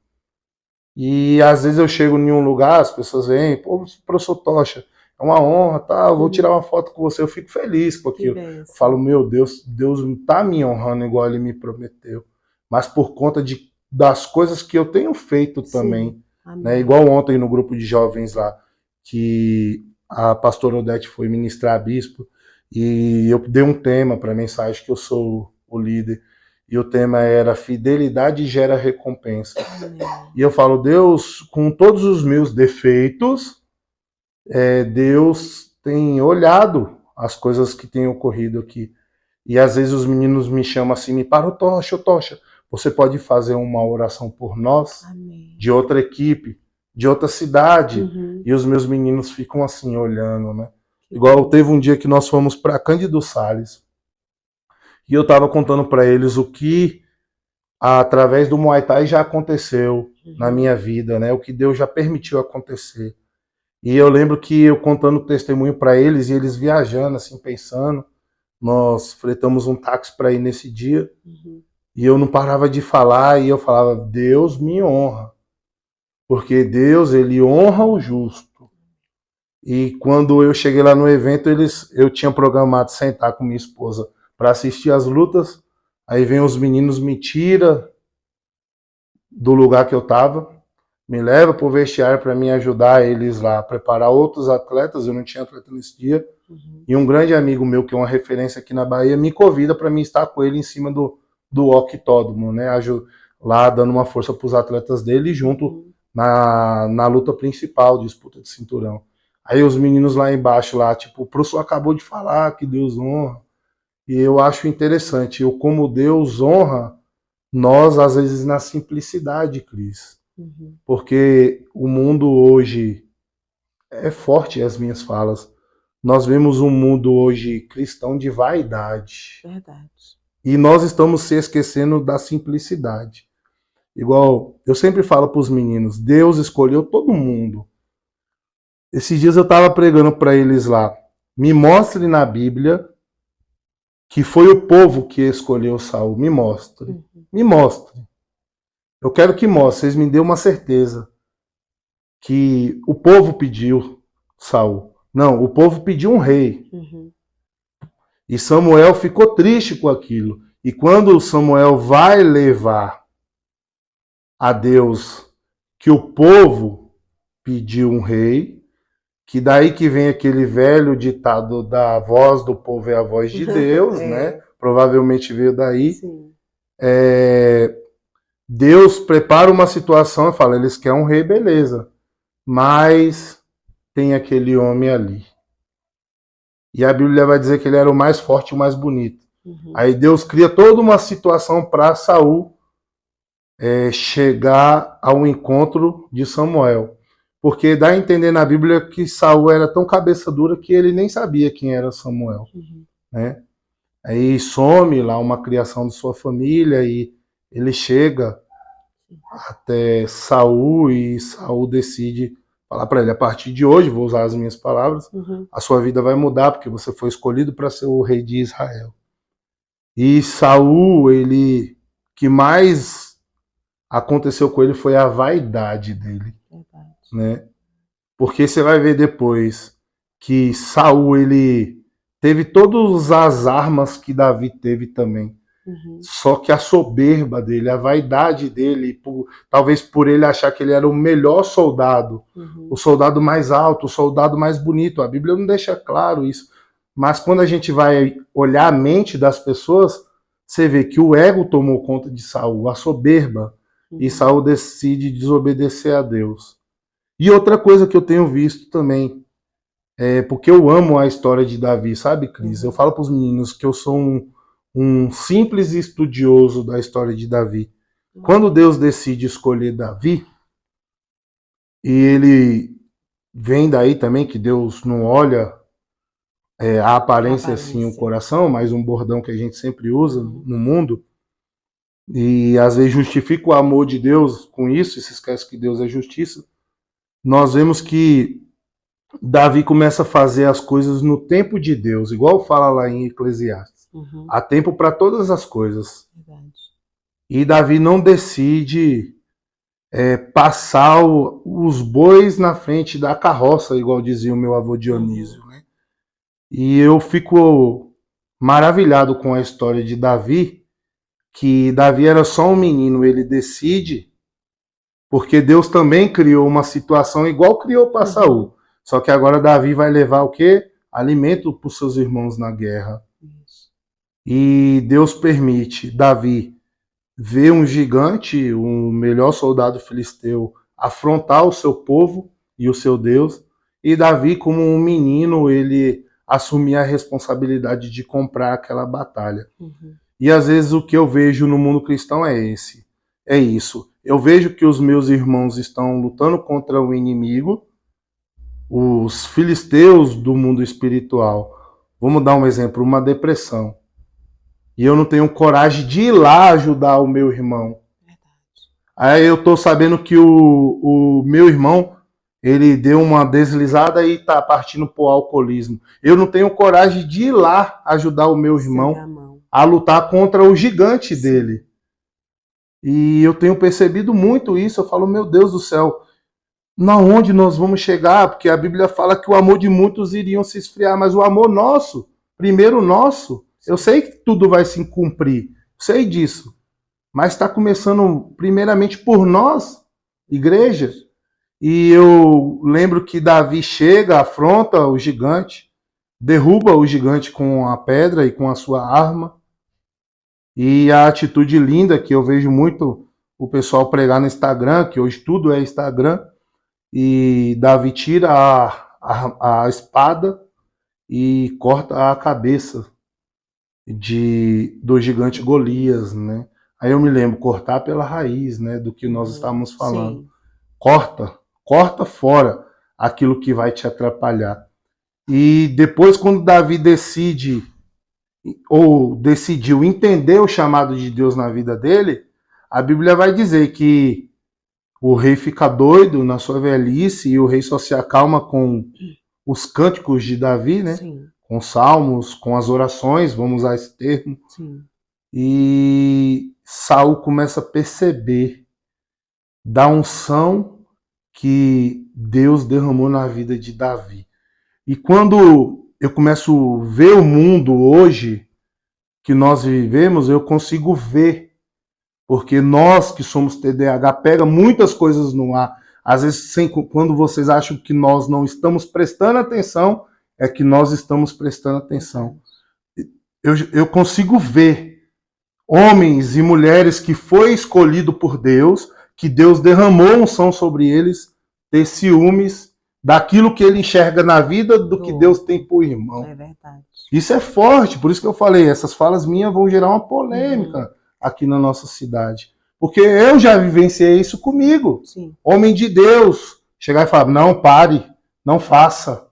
E às vezes eu chego em um lugar, as pessoas vêm, pô, professor Tocha, é uma honra, tá? Eu vou tirar uma foto com você. Eu fico feliz com aquilo. Eu falo, meu Deus, Deus não tá me honrando igual ele me prometeu. Mas por conta das coisas que eu tenho feito também. Né? Igual ontem no grupo de jovens lá, que a pastora Odete foi ministrar a bispo, e eu dei um tema para a mensagem, que eu sou o líder. E o tema era fidelidade gera recompensa. E eu falo, Deus, com todos os meus defeitos, Deus tem olhado as coisas que têm ocorrido aqui. E às vezes os meninos me chamam assim, me param, Tocha, você pode fazer uma oração por nós? Amém. De outra equipe, de outra cidade. Uhum. E os meus meninos ficam assim, olhando, né? Igual teve um dia que nós fomos para Cândido Sales. E eu estava contando para eles o que, através do Muay Thai, já aconteceu na minha vida, né? O que Deus já permitiu acontecer. E eu lembro que eu contando testemunho para eles, e eles viajando, assim, pensando. Nós fretamos um táxi para ir nesse dia. Uhum. E eu não parava de falar, e eu falava, Deus me honra. Porque Deus, ele honra o justo. E quando eu cheguei lá no evento, eu tinha programado sentar com minha esposa para assistir as lutas. Aí vem os meninos, me tira do lugar que eu estava, me leva para o vestiário para me ajudar eles lá a preparar outros atletas. Eu não tinha atleta nesse dia. Uhum. E um grande amigo meu, que é uma referência aqui na Bahia, me convida para mim estar com ele em cima do octódromo, né? Lá dando uma força para os atletas dele, junto na luta principal, disputa de cinturão. Aí os meninos lá embaixo, lá, tipo, o professor acabou de falar que Deus honra. E eu acho interessante, como Deus honra nós, às vezes, na simplicidade, Cris. Uhum. Porque o mundo hoje é forte, as minhas falas. Nós vemos um mundo hoje cristão de vaidade. Verdade. E nós estamos se esquecendo da simplicidade. Igual, eu sempre falo para os meninos, Deus escolheu todo mundo. Esses dias eu estava pregando para eles lá, me mostre na Bíblia que foi o povo que escolheu Saul. Me mostre. Uhum. Me mostre. Eu quero que mostre. Vocês me dêem uma certeza que o povo pediu Saul. Não, o povo pediu um rei. Uhum. E Samuel ficou triste com aquilo. E quando Samuel vai levar a Deus que o povo pediu um rei, que daí que vem aquele velho ditado da voz do povo é a voz de Deus, né? Provavelmente veio daí. Deus prepara uma situação e fala, eles querem um rei, beleza. Mas tem aquele homem ali. E a Bíblia vai dizer que ele era o mais forte e o mais bonito. Uhum. Aí Deus cria toda uma situação para Saul chegar ao encontro de Samuel. Porque dá a entender na Bíblia que Saul era tão cabeça dura que ele nem sabia quem era Samuel. Uhum. Né? Aí some lá uma criação de sua família e ele chega até Saul e Saul decide falar para ele, a partir de hoje, vou usar as minhas palavras, a sua vida vai mudar porque você foi escolhido para ser o rei de Israel. E Saul, ele que mais aconteceu com ele foi a vaidade dele, Verdade. né? Porque você vai ver depois que Saul, ele teve todas as armas que Davi teve também. Só que a soberba dele, a vaidade dele, talvez por ele achar que ele era o melhor soldado, o soldado mais alto, o soldado mais bonito. A Bíblia não deixa claro isso. Mas quando a gente vai olhar a mente das pessoas, você vê que o ego tomou conta de Saul, a soberba, e Saul decide desobedecer a Deus. E outra coisa que eu tenho visto também, porque eu amo a história de Davi, sabe, Cris? Eu falo para os meninos que eu sou um simples estudioso da história de Davi. Quando Deus decide escolher Davi, e ele vem daí também que Deus não olha a aparência assim, o coração, mas um bordão que a gente sempre usa no mundo, e às vezes justifica o amor de Deus com isso, e se esquece que Deus é justiça. Nós vemos que Davi começa a fazer as coisas no tempo de Deus, igual fala lá em Eclesiastes. Há tempo para todas as coisas. Verdade. E Davi não decide passar os bois na frente da carroça, igual dizia o meu avô Dionísio. Né? E eu fico maravilhado com a história de Davi, que Davi era só um menino, ele decide, porque Deus também criou uma situação igual criou para Saul. Só que agora Davi vai levar o quê? Alimento para os seus irmãos na guerra. E Deus permite Davi ver um gigante, o melhor soldado filisteu, afrontar o seu povo e o seu Deus. E Davi, como um menino, ele assumir a responsabilidade de comprar aquela batalha. E às vezes o que eu vejo no mundo cristão é isso. Eu vejo que os meus irmãos estão lutando contra o inimigo, os filisteus do mundo espiritual. Vamos dar um exemplo, uma depressão. E eu não tenho coragem de ir lá ajudar o meu irmão. Aí eu tô sabendo que o meu irmão, ele deu uma deslizada e tá partindo pro alcoolismo. Eu não tenho coragem de ir lá ajudar o meu irmão a lutar contra o gigante dele. E eu tenho percebido muito isso. Eu falo, meu Deus do céu, na onde nós vamos chegar? Porque a Bíblia fala que o amor de muitos iriam se esfriar, mas o amor nosso, primeiro nosso, eu sei que tudo vai se cumprir, sei disso, mas está começando primeiramente por nós, igreja. E eu lembro que Davi chega, afronta o gigante, derruba o gigante com a pedra e com a sua arma. E a atitude linda que eu vejo muito o pessoal pregar no Instagram, que hoje tudo é Instagram, e Davi tira a espada e corta a cabeça do gigante Golias, né? Aí eu me lembro, cortar pela raiz, né, do que nós estávamos falando. Sim. Corta fora aquilo que vai te atrapalhar. E depois, quando Davi decidiu entender o chamado de Deus na vida dele, a Bíblia vai dizer que o rei fica doido na sua velhice e o rei só se acalma com os cânticos de Davi, né? Sim. Com salmos, com as orações, vamos usar esse termo. Sim. E Saul começa a perceber da unção que Deus derramou na vida de Davi. E quando eu começo a ver o mundo hoje que nós vivemos, eu consigo ver, porque nós que somos TDAH pega muitas coisas no ar. Às vezes, quando vocês acham que nós não estamos prestando atenção, é que nós estamos prestando atenção. Eu consigo ver homens e mulheres que foi escolhido por Deus, que Deus derramou unção sobre eles, ter ciúmes daquilo que ele enxerga na vida do que Deus tem por irmão. É verdade. Isso é forte, por isso que eu falei, essas falas minhas vão gerar uma polêmica aqui na nossa cidade. Porque eu já vivenciei isso comigo. Sim. Homem de Deus. Chegar e falar, não, pare, não faça.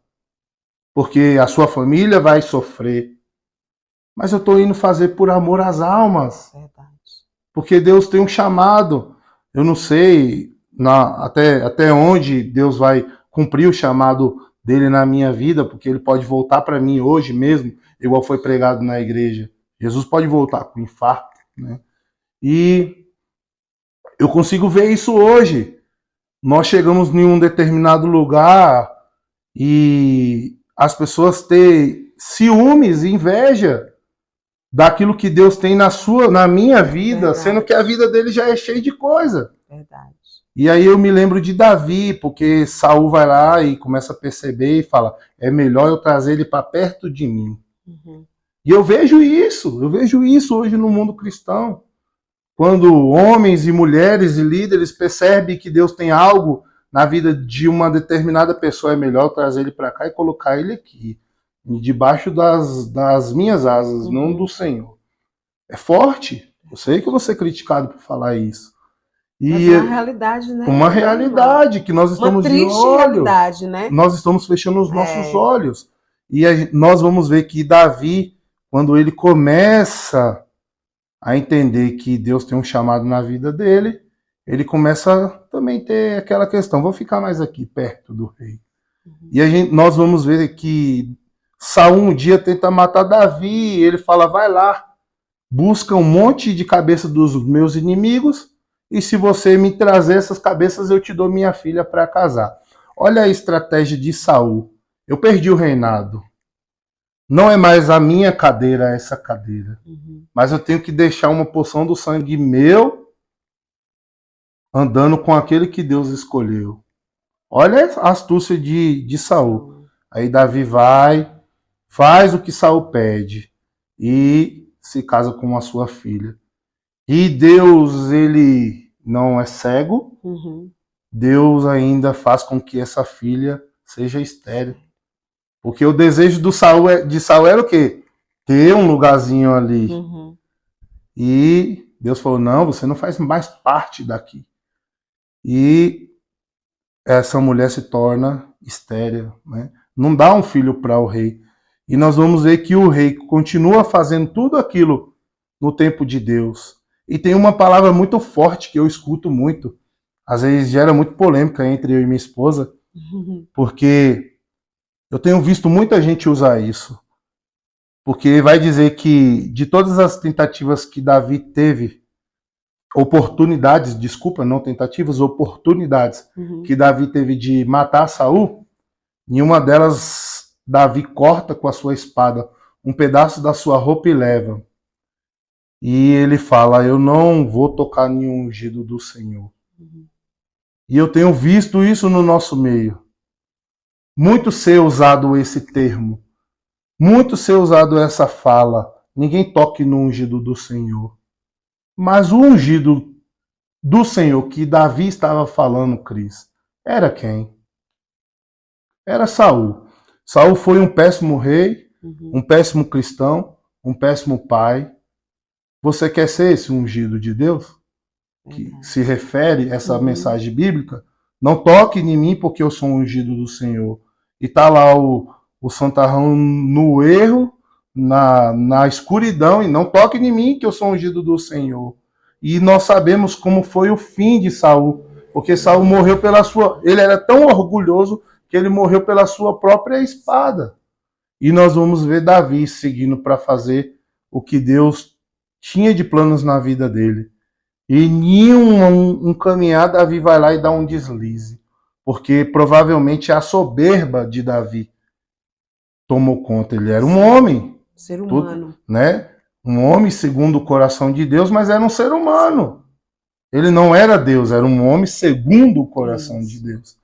Porque a sua família vai sofrer. Mas eu estou indo fazer por amor às almas. Verdade. Porque Deus tem um chamado. Eu não sei até onde Deus vai cumprir o chamado dele na minha vida, porque ele pode voltar para mim hoje mesmo, igual foi pregado na igreja. Jesus pode voltar com infarto, né? E eu consigo ver isso hoje. Nós chegamos em um determinado lugar e as pessoas têm ciúmes, inveja daquilo que Deus tem na minha vida, Verdade. sendo que a vida dele já é cheia de coisa. Verdade. E aí eu me lembro de Davi, porque Saul vai lá e começa a perceber e fala: é melhor eu trazer ele para perto de mim. Uhum. E eu vejo isso hoje no mundo cristão. Quando homens e mulheres e líderes percebem que Deus tem algo na vida de uma determinada pessoa, é melhor trazer ele para cá e colocar ele aqui, debaixo das minhas asas, não do Senhor. É forte. Eu sei que eu vou ser criticado por falar isso. Mas E é uma realidade, né? uma realidade que nós estamos uma triste de olho. Realidade, né? Nós estamos fechando os nossos olhos. E nós vamos ver que Davi, quando ele começa a entender que Deus tem um chamado na vida dele, ele começa a também ter aquela questão: vou ficar mais aqui perto do rei. E nós vamos ver que Saul um dia tenta matar Davi, e ele fala: vai lá, busca um monte de cabeça dos meus inimigos, e se você me trazer essas cabeças, eu te dou minha filha para casar. Olha a estratégia de Saul. Eu perdi o reinado. Não é mais a minha cadeira essa cadeira. Mas eu tenho que deixar uma porção do sangue meu andando com aquele que Deus escolheu. Olha a astúcia de Saul. Aí Davi vai, faz o que Saul pede e se casa com a sua filha. E Deus, ele não é cego. Deus ainda faz com que essa filha seja estéril. Porque o desejo de Saul era o quê? Ter um lugarzinho ali. E Deus falou: não, você não faz mais parte daqui. E essa mulher se torna estéril, né? Não dá um filho para o rei. E nós vamos ver que o rei continua fazendo tudo aquilo no tempo de Deus. E tem uma palavra muito forte que eu escuto muito. Às vezes gera muito polêmica entre eu e minha esposa, porque eu tenho visto muita gente usar isso. Porque vai dizer que de todas as tentativas que Davi teve, oportunidades, desculpa, não tentativas, oportunidades que Davi teve de matar Saul, nenhuma delas Davi corta com a sua espada um pedaço da sua roupa e leva. E ele fala: eu não vou tocar nenhum ungido do Senhor. E eu tenho visto isso no nosso meio. Muito ser usado esse termo. Muito ser usado essa fala: ninguém toque no ungido do Senhor. Mas o ungido do Senhor que Davi estava falando, Cris, era quem? Era Saul. Saul foi um péssimo rei, um péssimo cristão, um péssimo pai. Você quer ser esse ungido de Deus? Que se refere a essa mensagem bíblica? Não toque em mim porque eu sou ungido do Senhor. E tá lá o santarrão no erro, na escuridão, e não toque em mim que eu sou ungido do Senhor. E nós sabemos como foi o fim de Saul, porque Saul morreu pela sua... Ele era tão orgulhoso que ele morreu pela sua própria espada. E nós vamos ver Davi seguindo para fazer o que Deus tinha de planos na vida dele. E em um caminhar, Davi vai lá e dá um deslize. Porque provavelmente a soberba de Davi tomou conta. Ele era um homem. Ser humano. Né? Um homem segundo o coração de Deus, mas era um ser humano. Ele não era Deus, era um homem segundo o coração de Deus.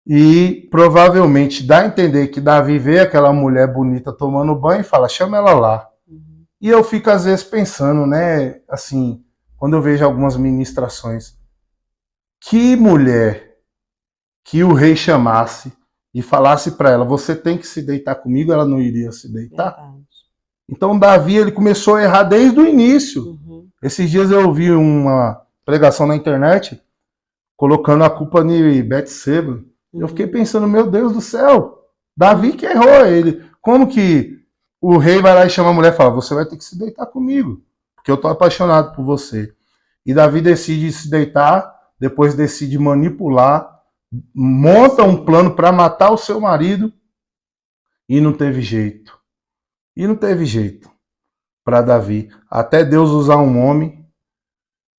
E provavelmente dá a entender que Davi vê aquela mulher bonita tomando banho e fala: chama ela lá. E eu fico às vezes pensando, né, assim, quando eu vejo algumas ministrações, que mulher que o rei chamasse e falasse para ela: você tem que se deitar comigo, ela não iria se deitar? Verdade. Então Davi, ele começou a errar desde o início. Esses dias eu ouvi uma pregação na internet colocando a culpa em Betseba. Eu fiquei pensando: meu Deus do céu, Davi que errou ele. Como que o rei vai lá e chama a mulher e fala: você vai ter que se deitar comigo, porque eu tô apaixonado por você. E Davi decide se deitar, depois decide manipular, monta um plano para matar o seu marido e não teve jeito. E não teve jeito para Davi. Até Deus usar um homem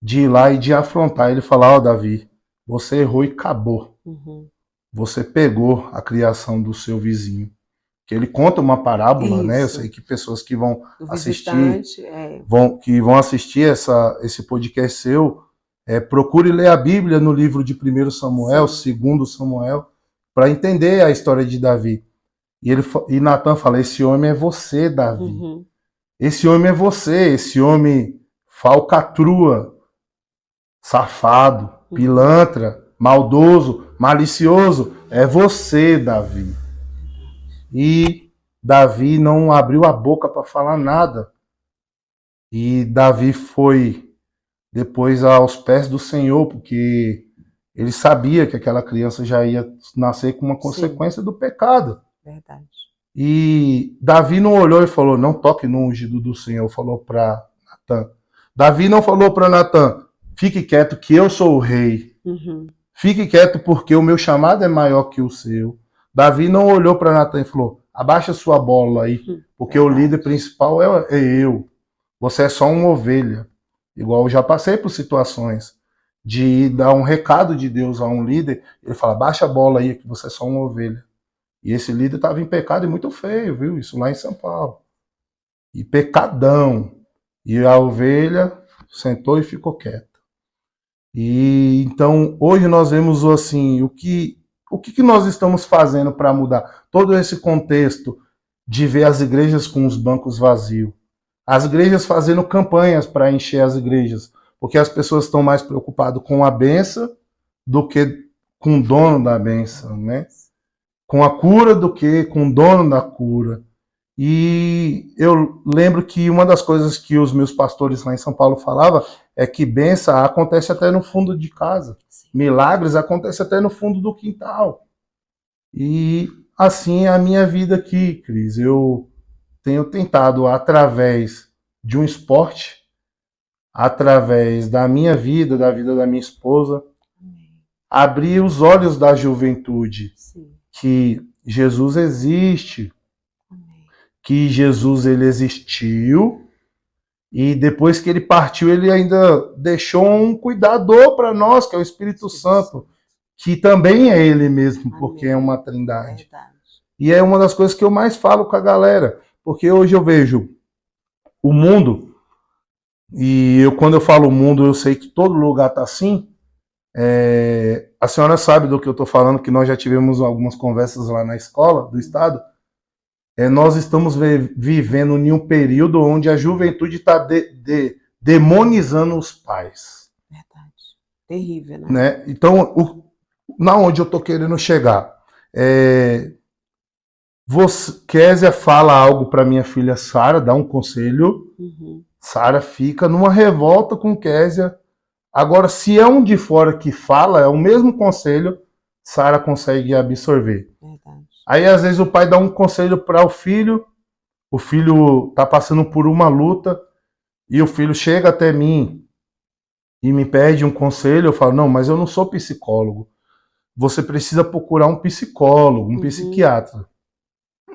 de ir lá e de afrontar ele e falar: ó, Davi, você errou e acabou. Uhum. Você pegou a criação do seu vizinho. Que ele conta uma parábola, né? Eu Isso. sei que pessoas que vão Do assistir, visitante, que vão assistir esse podcast seu, procure ler a Bíblia no livro de 1 Samuel, Sim. 2 Samuel, para entender a história de Davi. E Natan fala: esse homem é você, Davi. Uhum. Esse homem é você, esse homem falcatrua, safado, pilantra, maldoso, malicioso. É você, Davi. E Davi não abriu a boca para falar nada. E Davi foi depois aos pés do Senhor, porque ele sabia que aquela criança já ia nascer com uma consequência do pecado. Verdade. E Davi não olhou e falou: não toque no ungido do Senhor, falou para Natan. Davi não falou para Natan: fique quieto que eu sou o rei. Uhum. Fique quieto porque o meu chamado é maior que o seu. Davi não olhou para Natan e falou: abaixa sua bola aí, porque Verdade. o líder principal é eu. Você é só uma ovelha. Igual eu já passei por situações de dar um recado de Deus a um líder, ele fala: baixa a bola aí que você é só uma ovelha. E esse líder estava em pecado e muito feio, viu? Isso lá em São Paulo. E pecadão. E a ovelha sentou e ficou quieta. E então hoje nós vemos assim o que nós estamos fazendo para mudar todo esse contexto de ver as igrejas com os bancos vazios, as igrejas fazendo campanhas para encher as igrejas, porque as pessoas estão mais preocupadas com a benção do que com o dono da benção, né? Com a cura do que com o dono da cura. E eu lembro que uma das coisas que os meus pastores lá em São Paulo falavam é que bênção acontece até no fundo de casa. Milagres acontecem até no fundo do quintal. E assim é a minha vida aqui, Cris. Eu tenho tentado, através de um esporte, através da minha vida, da vida da minha esposa, abrir os olhos da juventude. Sim. Que Jesus existe, que Jesus ele existiu e depois que ele partiu ele ainda deixou um cuidador para nós, que é o Espírito Santo, que também é ele mesmo, porque é uma trindade. Verdade. E é uma das coisas que eu mais falo com a galera, porque hoje eu vejo o mundo, e quando eu falo mundo, eu sei que todo lugar está assim. A senhora sabe do que eu estou falando, que nós já tivemos algumas conversas lá na escola do Estado. Nós estamos vivendo em um período onde a juventude está demonizando os pais. Verdade. Terrível, Né? Então, na onde eu estou querendo chegar? Kézia fala algo para minha filha Sara, dá um conselho. Uhum. Sara fica numa revolta com Kézia. Agora, se é um de fora que fala, é o mesmo conselho, Sara consegue absorver. Verdade. Aí, às vezes, o pai dá um conselho para o filho está passando por uma luta, e o filho chega até mim e me pede um conselho, eu falo: não, mas eu não sou psicólogo. Você precisa procurar um psicólogo, um psiquiatra.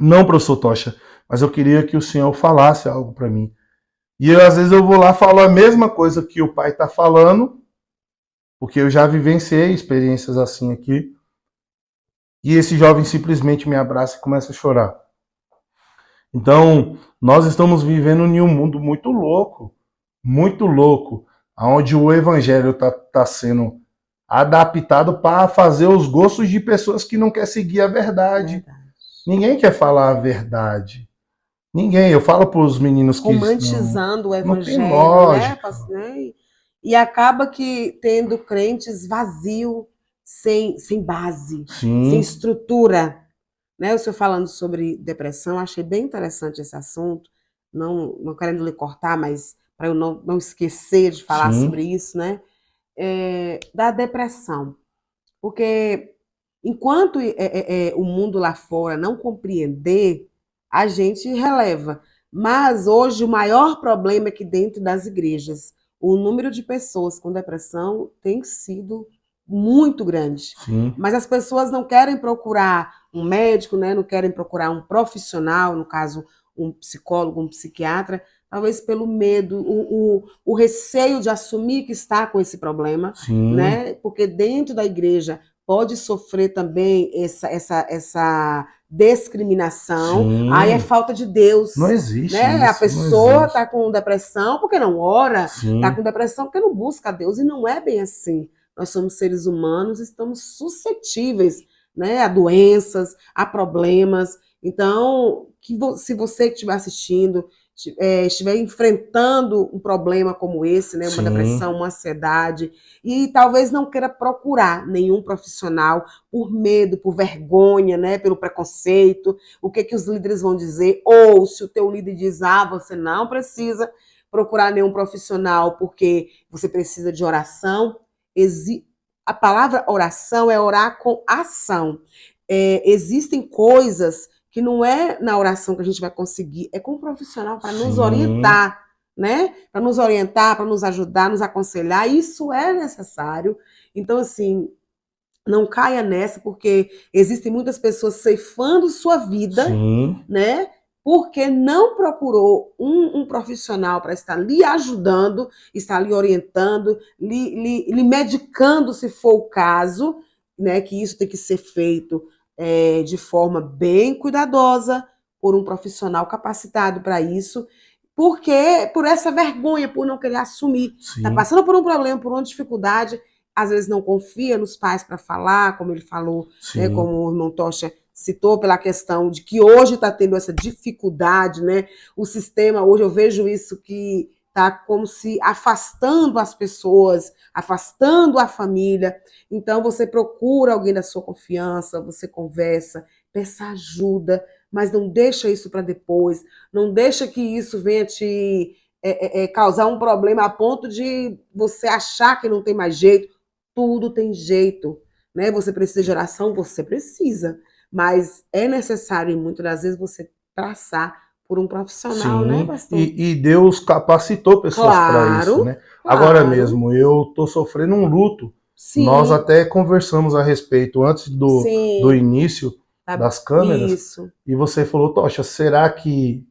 Não, professor Tocha, mas eu queria que o senhor falasse algo para mim. E às vezes eu vou lá e falo a mesma coisa que o pai está falando, porque eu já vivenciei experiências assim aqui, e esse jovem simplesmente me abraça e começa a chorar. Então, nós estamos vivendo em um mundo muito louco, onde o evangelho está sendo adaptado para fazer os gostos de pessoas que não querem seguir a verdade. Ninguém quer falar a verdade. Ninguém. Eu falo para os meninos que romantizando o evangelho, não tem lógica, né? E acaba que tendo crentes vazios, sem base, sem estrutura. Né? O senhor falando sobre depressão, achei bem interessante esse assunto. Não querendo lhe cortar, mas para eu não esquecer de falar sobre isso, né? Da depressão. Porque enquanto o mundo lá fora não compreender, a gente releva. Mas hoje o maior problema é que dentro das igrejas, o número de pessoas com depressão tem sido muito grande. Sim. Mas as pessoas não querem procurar um médico, né? Não querem procurar um profissional, no caso, um psicólogo, um psiquiatra, talvez pelo medo, o receio de assumir que está com esse problema, Sim, né? Porque dentro da igreja pode sofrer também essa discriminação. Aí é sim. falta de Deus, Não existe né? A isso, não pessoa existe. está com depressão porque não ora, está com Sim, depressão porque não busca a Deus, e não é bem assim. Nós somos seres humanos, estamos suscetíveis, né, a doenças, a problemas. Então, se você que estiver assistindo, estiver enfrentando um problema como esse, né, uma sim, depressão, uma ansiedade, e talvez não queira procurar nenhum profissional por medo, por vergonha, né, pelo preconceito, o que os líderes vão dizer, ou se o teu líder diz, você não precisa procurar nenhum profissional porque você precisa de oração. A palavra oração é orar com ação. Existem coisas que não é na oração que a gente vai conseguir, é com um profissional para nos sim, orientar, né? Para nos orientar, para nos ajudar, nos aconselhar, isso é necessário. Então, assim, não caia nessa, porque existem muitas pessoas ceifando sua vida, sim, né? Porque não procurou um profissional para estar lhe ajudando, estar lhe orientando, lhe medicando, se for o caso, né? Que isso tem que ser feito de forma bem cuidadosa por um profissional capacitado para isso, porque por essa vergonha, por não querer assumir, está sim, passando por um problema, por uma dificuldade, às vezes não confia nos pais para falar, como ele falou, né, sim, como o irmão Tocha citou, pela questão de que hoje está tendo essa dificuldade, né? O sistema, hoje eu vejo isso que está como se afastando as pessoas, afastando a família. Então você procura alguém da sua confiança, você conversa, peça ajuda, mas não deixa isso para depois, não deixa que isso venha te causar um problema a ponto de você achar que não tem mais jeito. Tudo tem jeito, né? Você precisa de oração, você precisa, mas é necessário, e muitas das vezes, você passar por um profissional, né, sim. pastor? E Deus capacitou pessoas para isso, Claro, né? Agora claro, mesmo, eu estou sofrendo um luto. Nós sim, até conversamos a respeito antes do sim, início tá, das câmeras, isso, e você falou, Tocha, será que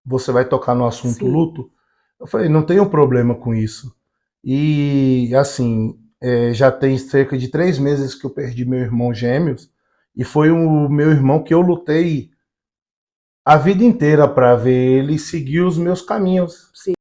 você vai tocar no assunto sim, luto? Eu falei, não tenho problema com isso. E assim, já tem cerca de 3 meses que eu perdi meu irmão gêmeos, e foi o meu irmão que eu lutei a vida inteira para ver ele seguir os meus caminhos. sim.